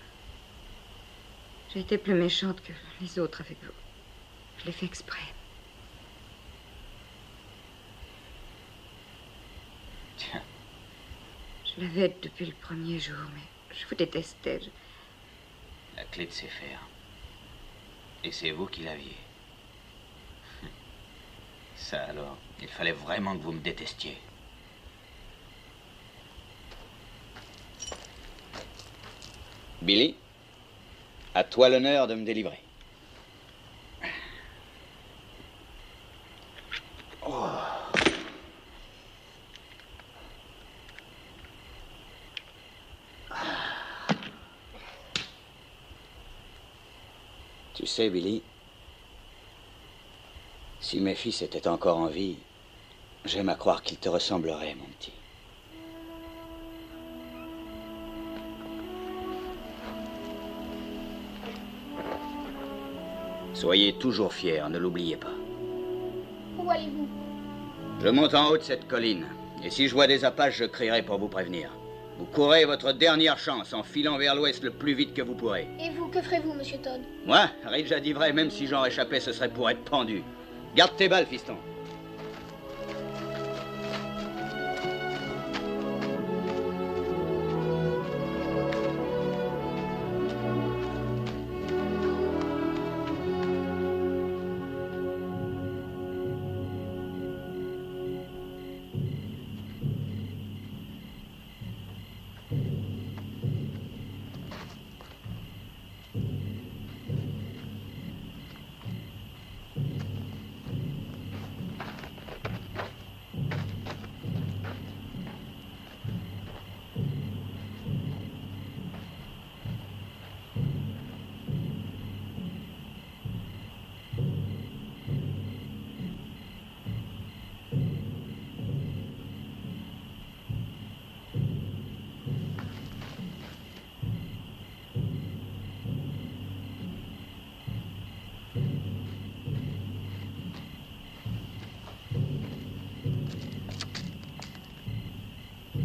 J'ai été plus méchante que les autres avec vous. Je l'ai fait exprès. Tiens. Je l'avais depuis le premier jour, mais je vous détestais. La clé de ses fers. Et c'est vous qui l'aviez. Ça alors, il fallait vraiment que vous me détestiez. Billy, à toi l'honneur de me délivrer. Oh. Tu sais, Billy, si mes fils étaient encore en vie, j'aime à croire qu'ils te ressembleraient, mon petit. Soyez toujours fiers, ne l'oubliez pas. Où allez-vous? Je monte en haut de cette colline, et si je vois des Apaches, je crierai pour vous prévenir. Vous courez votre dernière chance en filant vers l'ouest le plus vite que vous pourrez. Et vous, que ferez-vous, Monsieur Todd? Moi, Ridge a dit vrai, même si j'en réchappais, ce serait pour être pendu. Garde tes balles, fiston.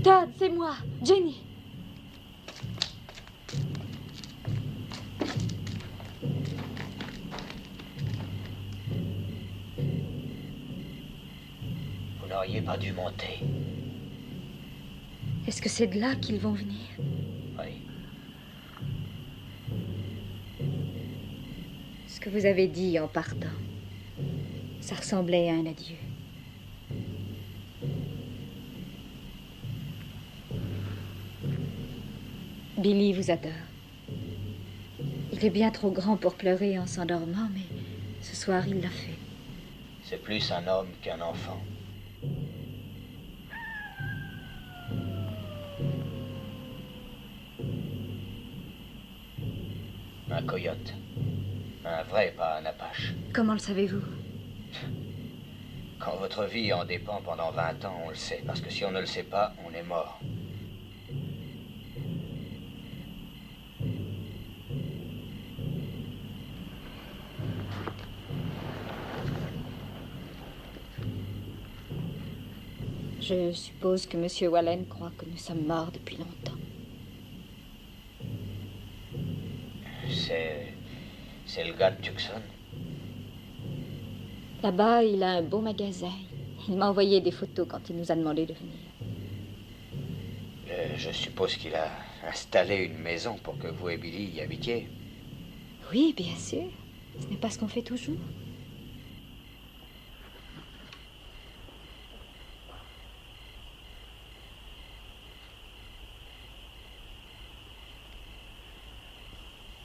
Todd, c'est moi, Jenny. Vous n'auriez pas dû monter. Est-ce que c'est de là qu'ils vont venir? Oui. Ce que vous avez dit en partant, ça ressemblait à un adieu. Billy vous adore. Il est bien trop grand pour pleurer en s'endormant, mais ce soir, il l'a fait. C'est plus un homme qu'un enfant. Un coyote. Un vrai, pas un apache. Comment le savez-vous? Quand votre vie en dépend pendant 20 ans, on le sait. Parce que si on ne le sait pas, on est mort. Je suppose que M. Wallen croit que nous sommes morts depuis longtemps. C'est le gars de Tucson. Là-bas, il a un beau magasin. Il m'a envoyé des photos quand il nous a demandé de venir. Je suppose qu'il a installé une maison pour que vous et Billy y habitiez. Oui, bien sûr. Ce n'est pas ce qu'on fait toujours.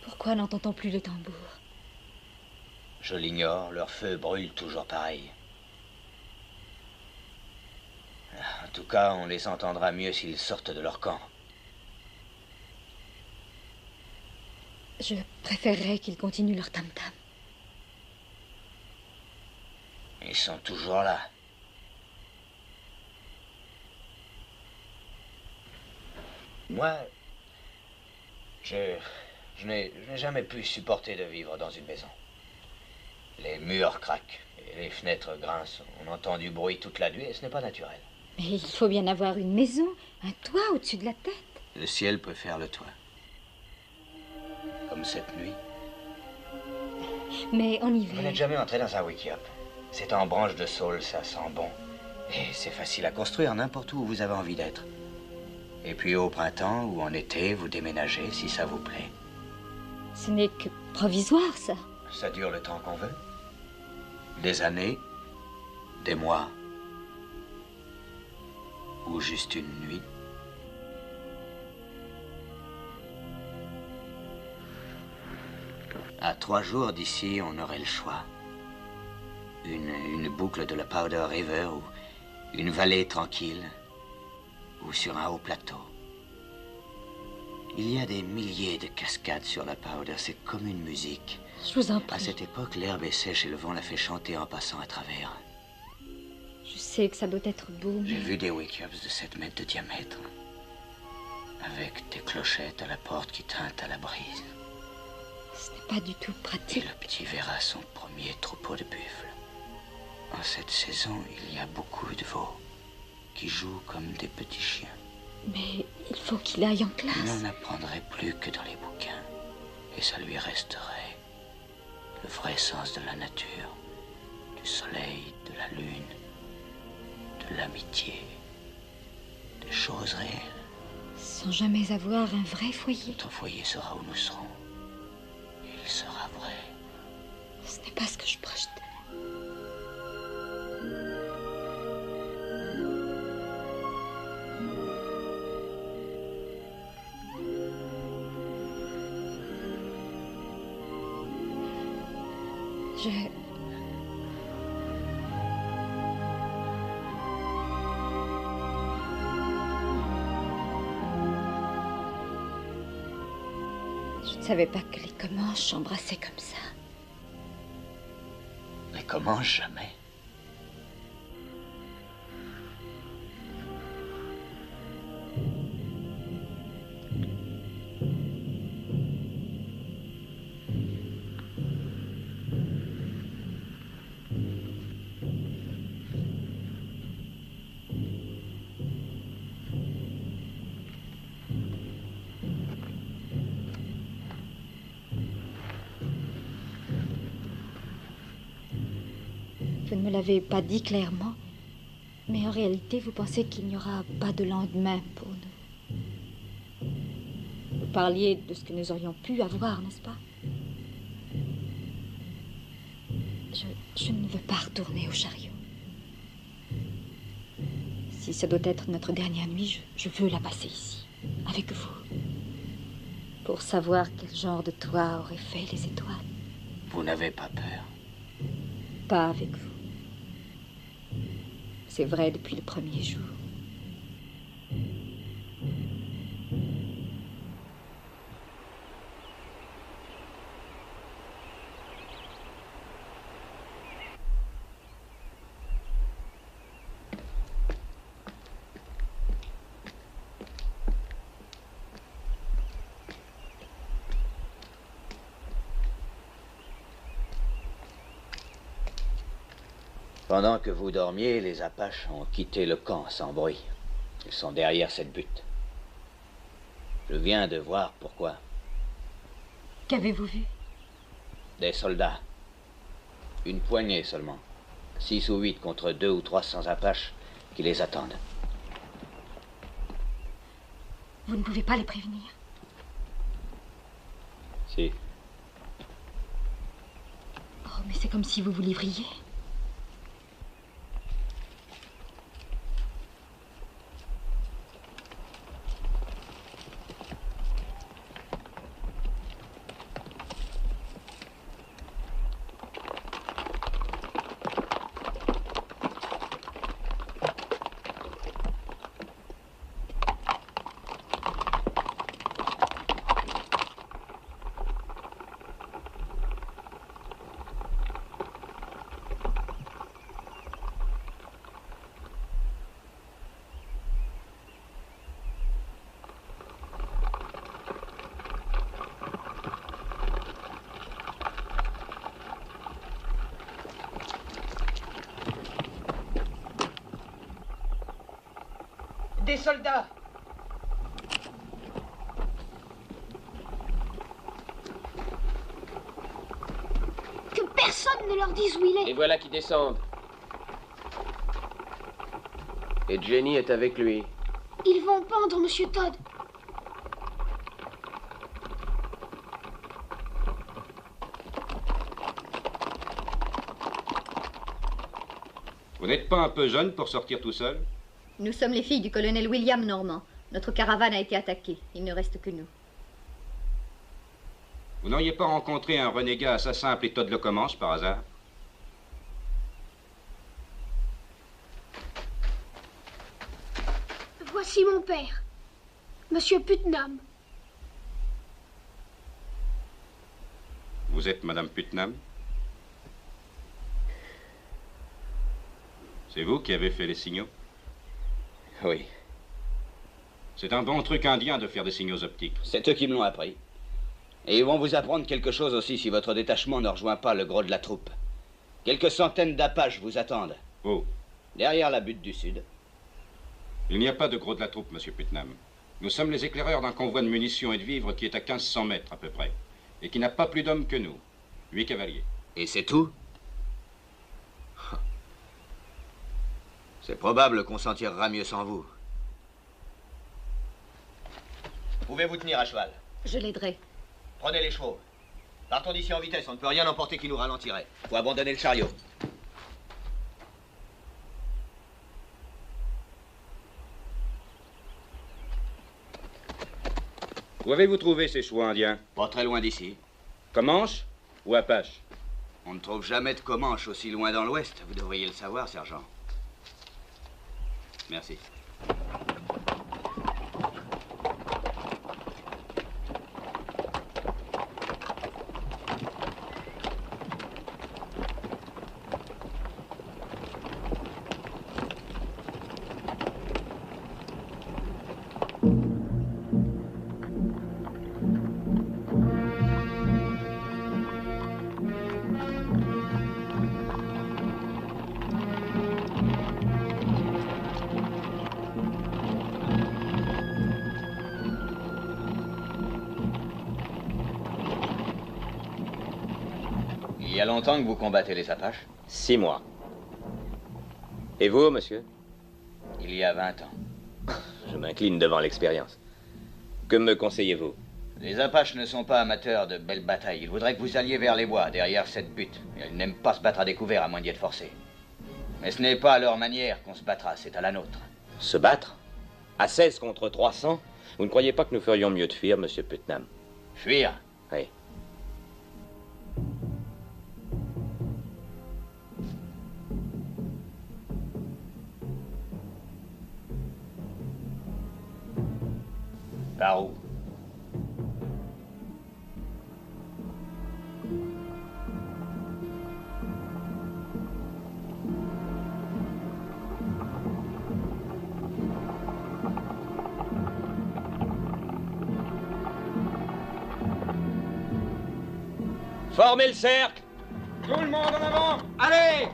Pourquoi n'entend-on plus le tambour? Je l'ignore, leur feu brûle toujours pareil. En tout cas, on les entendra mieux s'ils sortent de leur camp. Je préférerais qu'ils continuent leur tam-tam. Ils sont toujours là. Moi, je n'ai jamais pu supporter de vivre dans une maison. Les murs craquent et les fenêtres grincent. On entend du bruit toute la nuit et ce n'est pas naturel. Mais il faut bien avoir une maison, un toit au-dessus de la tête. Le ciel peut faire le toit. Comme cette nuit. Mais en hiver... Vous n'êtes jamais entré dans un wiki-up. C'est en branche de saule, ça sent bon. Et c'est facile à construire n'importe où vous avez envie d'être. Et puis au printemps ou en été, vous déménagez si ça vous plaît. Ce n'est que provisoire, ça. Ça dure le temps qu'on veut. Des années, des mois, ou juste une nuit. À 3 jours d'ici, on aurait le choix. Une boucle de la Powder River ou une vallée tranquille ou sur un haut plateau. Il y a des milliers de cascades sur la Powder, c'est comme une musique. Je vous en prie. À cette époque, l'herbe est sèche et le vent la fait chanter en passant à travers. Je sais que ça doit être beau, mais... J'ai vu des wake-ups de 7 mètres de diamètre, avec des clochettes à la porte qui tintent à la brise. Ce n'est pas du tout Et pratique. le petit verra son premier troupeau de buffles. En cette saison, il y a beaucoup de veaux qui jouent comme des petits chiens. Mais il faut qu'il aille en Il classe. n'en apprendrait plus que dans les bouquins. Et ça lui resterait le vrai sens de la nature, du soleil, de la lune, de l'amitié, des choses réelles. Sans jamais avoir un vrai foyer. Notre foyer sera où nous serons. Il sera vrai. Ce n'est pas ce que je projetais. Je ne savais pas que les Comanches s'embrassaient comme ça. Mais comment jamais? Vous ne me l'avez pas dit clairement, mais en réalité, vous pensez qu'il n'y aura pas de lendemain pour nous. Vous parliez de ce que nous aurions pu avoir, n'est-ce pas? Je ne veux pas retourner au chariot. Si ça doit être notre dernière nuit, je veux la passer ici, avec vous. Pour savoir quel genre de toit auraient fait les étoiles. Vous n'avez pas peur? Pas avec vous. C'est vrai depuis le premier jour. Pendant que vous dormiez, les Apaches ont quitté le camp sans bruit. Ils sont derrière cette butte. Je viens de voir pourquoi. Qu'avez-vous vu? Des soldats. Une poignée seulement. 6 ou 8 contre 200 ou 300 Apaches qui les attendent. Vous ne pouvez pas les prévenir? Si. Oh, mais c'est comme si vous vous livriez. Des soldats! Que personne ne leur dise où il est. Et voilà qui descendent. Et Jenny est avec lui. Ils vont pendre Monsieur Todd. Vous n'êtes pas un peu jeune pour sortir tout seul? Nous sommes les filles du colonel William Normand. Notre caravane a été attaquée. Il ne reste que nous. Vous n'auriez pas rencontré un renégat assassin appelé Todd le Comanche par hasard? Voici mon père, Monsieur Putnam. Vous êtes Madame Putnam? C'est vous qui avez fait les signaux? Oui. C'est un bon truc indien de faire des signaux optiques. C'est eux qui me l'ont appris. Et ils vont vous apprendre quelque chose aussi si votre détachement ne rejoint pas le gros de la troupe. Quelques centaines d'Apaches vous attendent. Où? Derrière la butte du Sud. Il n'y a pas de gros de la troupe, Monsieur Putnam. Nous sommes les éclaireurs d'un convoi de munitions et de vivres qui est à 1500 mètres à peu près. Et qui n'a pas plus d'hommes que nous. 8 cavaliers. Et c'est tout? C'est probable qu'on s'en tirera mieux sans vous. Pouvez-vous tenir à cheval? Je l'aiderai. Prenez les chevaux. Partons d'ici en vitesse, on ne peut rien emporter qui nous ralentirait. Faut abandonner le chariot. Où avez-vous trouvé ces chevaux indiens? Pas très loin d'ici. Comanche ou Apache? On ne trouve jamais de Comanche aussi loin dans l'ouest. Vous devriez le savoir, sergent. Merci. Il y a longtemps que vous combattez les Apaches? 6 mois. Et vous, monsieur? Il y a 20 ans. Je m'incline devant l'expérience. Que me conseillez-vous? Les Apaches ne sont pas amateurs de belles batailles. Ils voudraient que vous alliez vers les bois, derrière cette butte. Ils n'aiment pas se battre à découvert, à moins d'y être forcés. Mais ce n'est pas à leur manière qu'on se battra, c'est à la nôtre. Se battre? À 16 contre 300? Vous ne croyez pas que nous ferions mieux de fuir, monsieur Putnam? Fuir? Oui. Par où? Formez le cercle! Tout le monde en avant! Allez!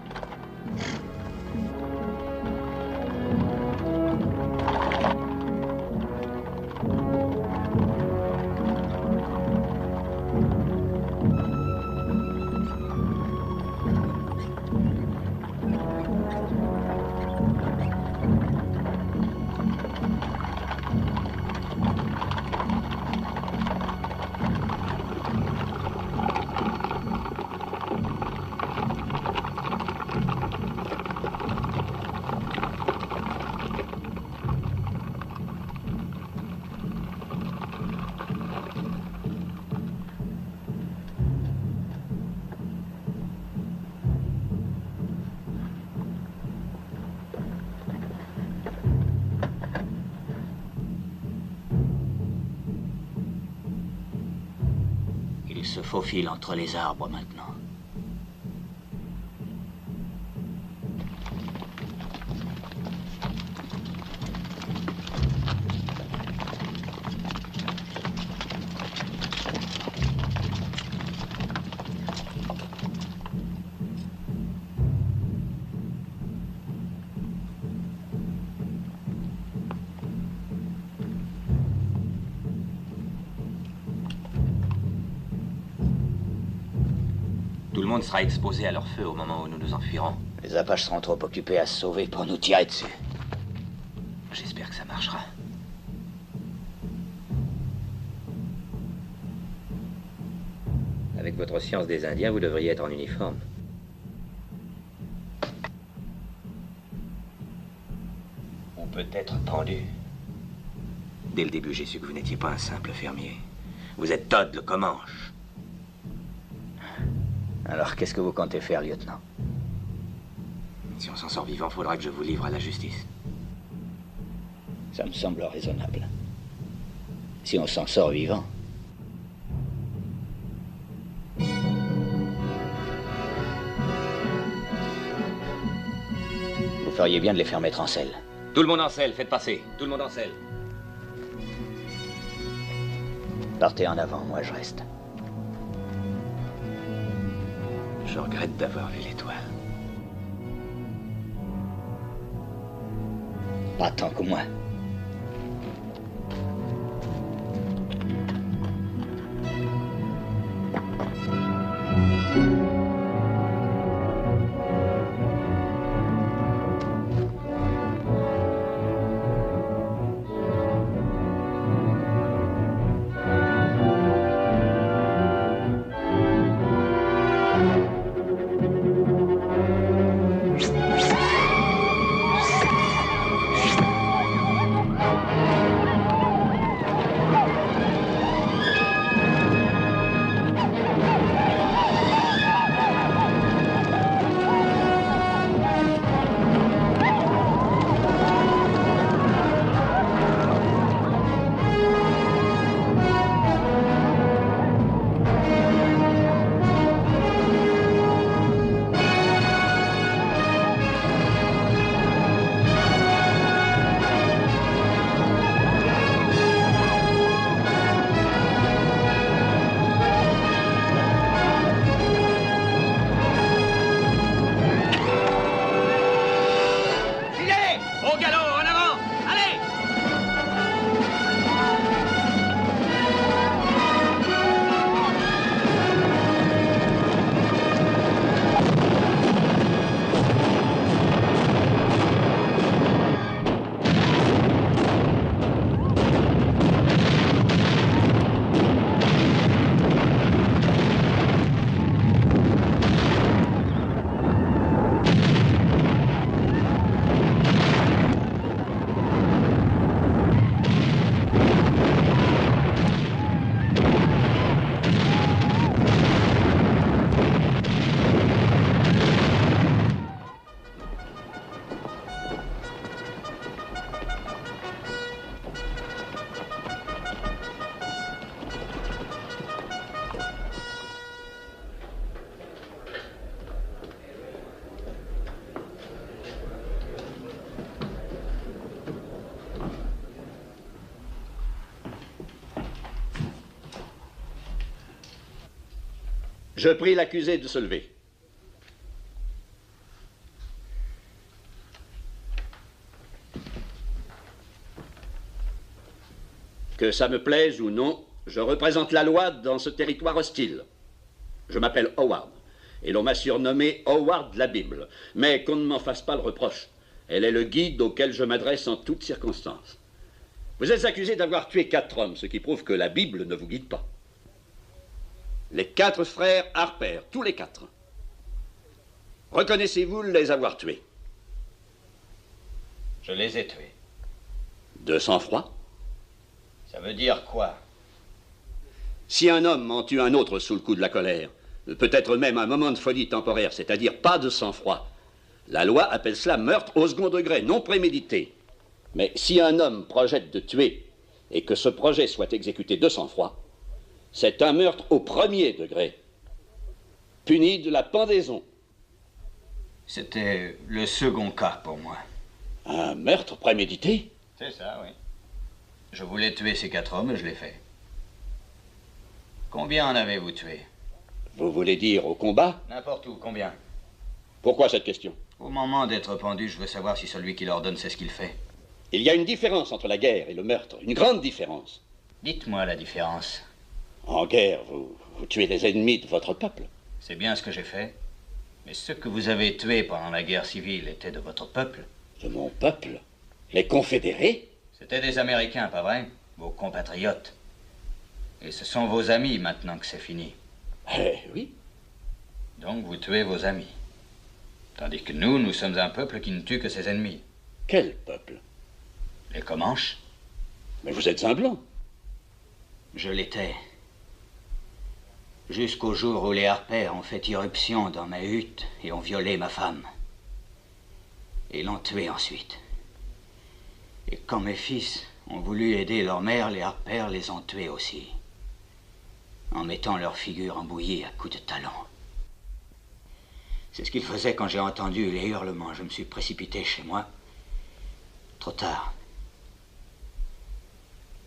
Il se faufile entre les arbres maintenant. Tout le monde sera exposé à leur feu au moment où nous nous enfuirons. Les Apaches seront trop occupés à se sauver pour nous tirer dessus. J'espère que ça marchera. Avec votre science des Indiens, vous devriez être en uniforme. On peut être pendu. Dès le début, j'ai su que vous n'étiez pas un simple fermier. Vous êtes Todd le Comanche. Alors, qu'est-ce que vous comptez faire, lieutenant? Si on s'en sort vivant, faudra que je vous livre à la justice. Ça me semble raisonnable. Si on s'en sort vivant. Vous feriez bien de les faire mettre en selle. Tout le monde en selle, faites passer. Tout le monde en selle. Partez en avant, moi je reste. Je regrette d'avoir vu l'étoile. Pas tant que moi. Je prie l'accusé de se lever. Que ça me plaise ou non, je représente la loi dans ce territoire hostile. Je m'appelle Howard, et l'on m'a surnommé Howard de la Bible. Mais qu'on ne m'en fasse pas le reproche. Elle est le guide auquel je m'adresse en toutes circonstances. Vous êtes accusé d'avoir tué 4 hommes, ce qui prouve que la Bible ne vous guide pas. Les 4 frères Harper, tous les 4. Reconnaissez-vous les avoir tués? Je les ai tués. De sang-froid? Ça veut dire quoi? Si un homme en tue un autre sous le coup de la colère, peut-être même un moment de folie temporaire, c'est-à-dire pas de sang-froid, la loi appelle cela meurtre au second degré, non prémédité. Mais si un homme projette de tuer et que ce projet soit exécuté de sang-froid, c'est un meurtre au premier degré, puni de la pendaison. C'était le second cas pour moi. Un meurtre prémédité? C'est ça, oui. Je voulais tuer ces 4 hommes et je l'ai fait. Combien en avez-vous tué? Vous voulez dire au combat? N'importe où, combien? Pourquoi cette question? Au moment d'être pendu, je veux savoir si celui qui l'ordonne sait ce qu'il fait. Il y a une différence entre la guerre et le meurtre, une grande différence. Dites-moi la différence. En guerre, vous tuez les ennemis de votre peuple. C'est bien ce que j'ai fait. Mais ceux que vous avez tués pendant la guerre civile étaient de votre peuple. De mon peuple? Les confédérés? C'était des Américains, pas vrai? Vos compatriotes. Et ce sont vos amis maintenant que c'est fini. Eh oui. Donc vous tuez vos amis. Tandis que nous sommes un peuple qui ne tue que ses ennemis. Quel peuple? Les Comanches. Mais vous êtes un blanc. Je l'étais. Jusqu'au jour où les Harper ont fait irruption dans ma hutte et ont violé ma femme. Et l'ont tuée ensuite. Et quand mes fils ont voulu aider leur mère, les Harper les ont tués aussi. En mettant leur figure en bouillie à coups de talon. C'est ce qu'ils faisaient quand j'ai entendu les hurlements. Je me suis précipité chez moi. Trop tard.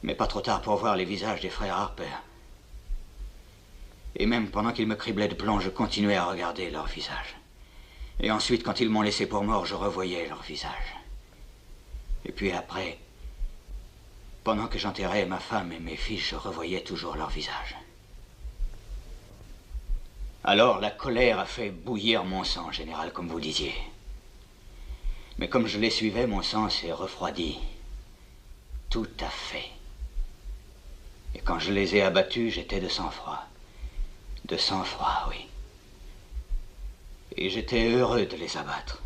Mais pas trop tard pour voir les visages des frères Harper. Et même pendant qu'ils me criblaient de plomb, je continuais à regarder leurs visages. Et ensuite, quand ils m'ont laissé pour mort, je revoyais leurs visages. Et puis après, pendant que j'enterrais ma femme et mes fils, je revoyais toujours leurs visages. Alors la colère a fait bouillir mon sang, général, comme vous disiez. Mais comme je les suivais, mon sang s'est refroidi. Tout à fait. Et quand je les ai abattus, j'étais de sang-froid. De sang-froid, oui. Et j'étais heureux de les abattre.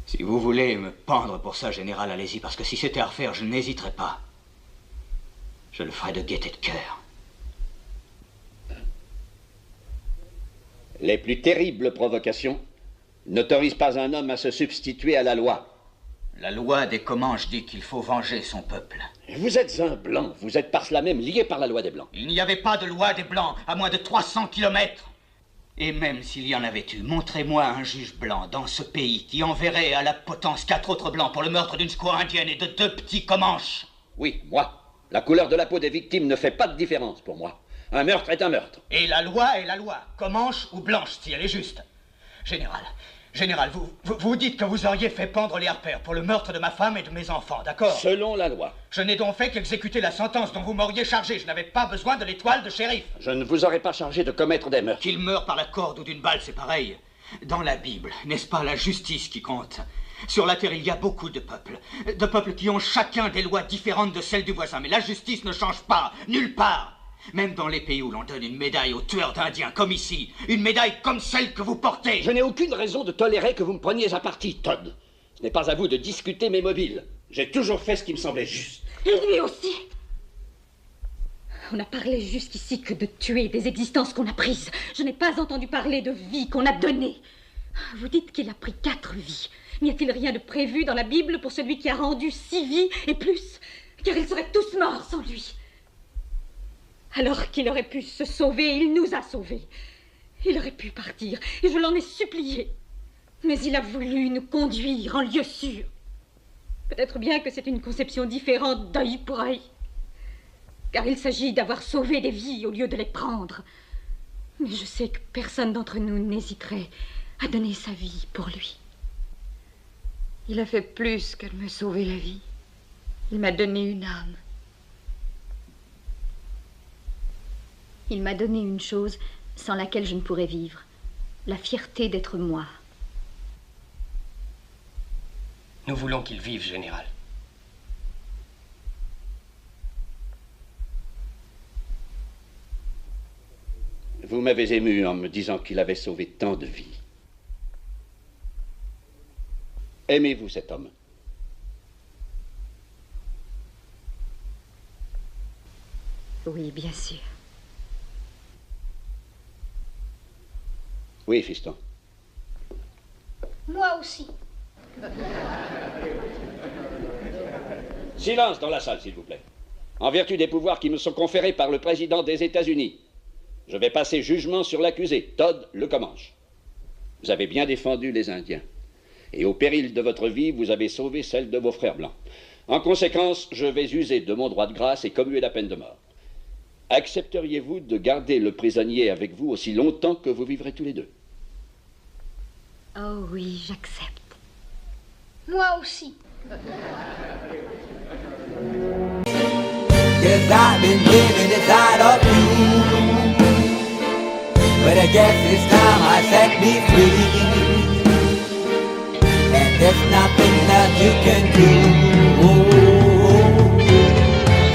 Si vous voulez me pendre pour ça, général, allez-y, parce que si c'était à refaire, je n'hésiterais pas. Je le ferais de gaieté de cœur. Les plus terribles provocations n'autorisent pas un homme à se substituer à la loi. La loi des Comanches dit qu'il faut venger son peuple. Vous êtes un blanc, vous êtes par cela même lié par la loi des blancs. Il n'y avait pas de loi des blancs à moins de 300 kilomètres. Et même s'il y en avait eu, montrez-moi un juge blanc dans ce pays qui enverrait à la potence 4 autres blancs pour le meurtre d'une squaw indienne et de 2 petits Comanches. Oui, moi. La couleur de la peau des victimes ne fait pas de différence pour moi. Un meurtre est un meurtre. Et la loi est la loi, Comanche ou blanche, si elle est juste. Général, vous dites que vous auriez fait pendre les Harper pour le meurtre de ma femme et de mes enfants, d'accord? Selon la loi. Je n'ai donc fait qu'exécuter la sentence dont vous m'auriez chargé. Je n'avais pas besoin de l'étoile de shérif. Je ne vous aurais pas chargé de commettre des meurtres. Qu'il meure par la corde ou d'une balle, c'est pareil. Dans la Bible, n'est-ce pas la justice qui compte? Sur la terre, il y a beaucoup de peuples qui ont chacun des lois différentes de celles du voisin. Mais la justice ne change pas, nulle part. Même dans les pays où l'on donne une médaille aux tueurs d'Indiens, comme ici, une médaille comme celle que vous portez. Je n'ai aucune raison de tolérer que vous me preniez à partie, Todd. Ce n'est pas à vous de discuter mes mobiles. J'ai toujours fait ce qui me semblait juste. Et lui aussi. On n'a parlé jusqu'ici que de tuer des existences qu'on a prises. Je n'ai pas entendu parler de vies qu'on a données. Vous dites qu'il a pris 4 vies. N'y a-t-il rien de prévu dans la Bible pour celui qui a rendu 6 vies et plus? Car ils seraient tous morts sans lui. Alors qu'il aurait pu se sauver, il nous a sauvés. Il aurait pu partir, et je l'en ai supplié. Mais il a voulu nous conduire en lieu sûr. Peut-être bien que c'est une conception différente d'œil pour œil. car il s'agit d'avoir sauvé des vies au lieu de les prendre. Mais je sais que personne d'entre nous n'hésiterait à donner sa vie pour lui. Il a fait plus que de me sauver la vie. Il m'a donné une âme. Il m'a donné une chose sans laquelle je ne pourrais vivre. La fierté d'être moi. Nous voulons qu'il vive, général. Vous m'avez ému en me disant qu'il avait sauvé tant de vies. Aimez-vous cet homme? Oui, bien sûr. Oui, fiston. Moi aussi. Silence dans la salle, s'il vous plaît. En vertu des pouvoirs qui me sont conférés par le président des États-Unis, je vais passer jugement sur l'accusé, Todd le Comanche. Vous avez bien défendu les Indiens. Et au péril de votre vie, vous avez sauvé celle de vos frères blancs. En conséquence, je vais user de mon droit de grâce et commuer la peine de mort. Accepteriez-vous de garder le prisonnier avec vous aussi longtemps que vous vivrez tous les deux? Oh oui, j'accepte. Moi aussi. Yes, I've been living inside of you, but I guess this time I set me free, and there's nothing that you can do.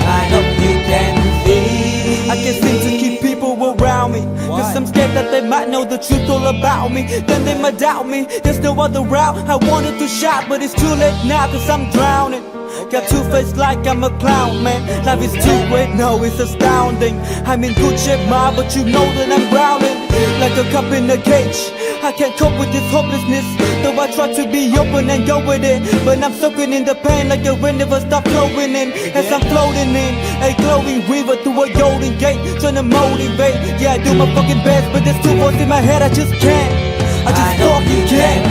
I know you can see. I can't seem to keep people around me, cause I'm scared that they might know the truth all about me. Then they might doubt me, there's no other route. I wanted to shout, but it's too late now, cause I'm drowning. Got two face like I'm a clown, man. Life is too great, no, it's astounding. I'm in good shape, ma, but you know that I'm drowning like a cup in a cage. I can't cope with this hopelessness, though I try to be open and go with it. But I'm soaking in the pain like the wind never stop flowing in. As I'm floating in a glowing river through a golden gate, trying to motivate. Yeah, I do my fucking best, but there's two voices in my head, I just can't. I just fucking can't.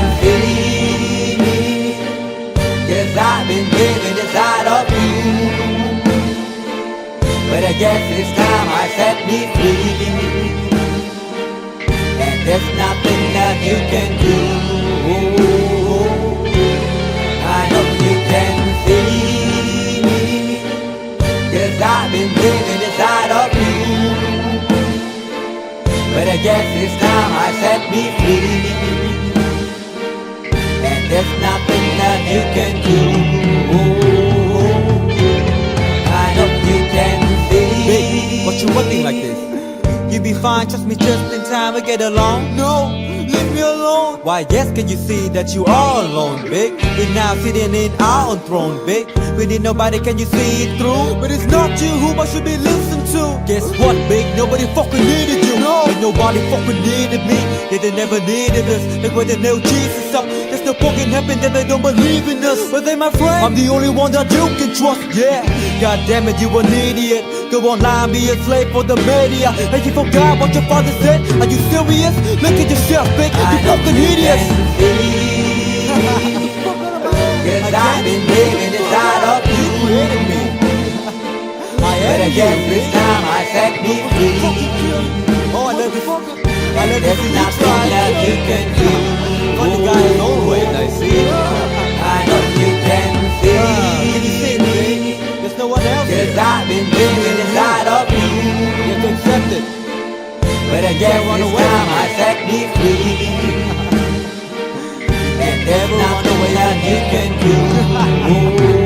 Yes, I've been living inside of you, but I guess this time I set me free, and there's nothing that you can do. I know you can see me. Yes, I've been living inside of you, but I guess this time I set me free, and there's nothing that you can do. I know you can see. Baby, what you acting like this? You be fine, trust me, just in time to get along. No, leave me alone. Why, yes, can you see that you are alone, big? We're now sitting in our own throne, big. We need nobody, can you see it through? But it's not you who I should be listening to. Guess what, big? Nobody fucking needed you. No, and nobody fucking needed me. Yeah, they never needed us. Like when they nailed Jesus up, there's no fucking heaven that they don't believe in us. But they my friend, I'm the only one that you can trust. Yeah, god damn it, you an idiot. Go online, be a slave for the media. And you forgot what your father said. Are you serious? Look at yourself, big. You fucking idiots. Yes, I've been living inside of you, but I guess this time I set me free. Oh, I love you. I love There's you. nothing that you can do. Funny guy is always I see. I know you can see. Can you see it, baby? There's no one else. Yes, I've been living inside of you. You have to accept it. But I guess this time I set me free. And there's nothing that you can do.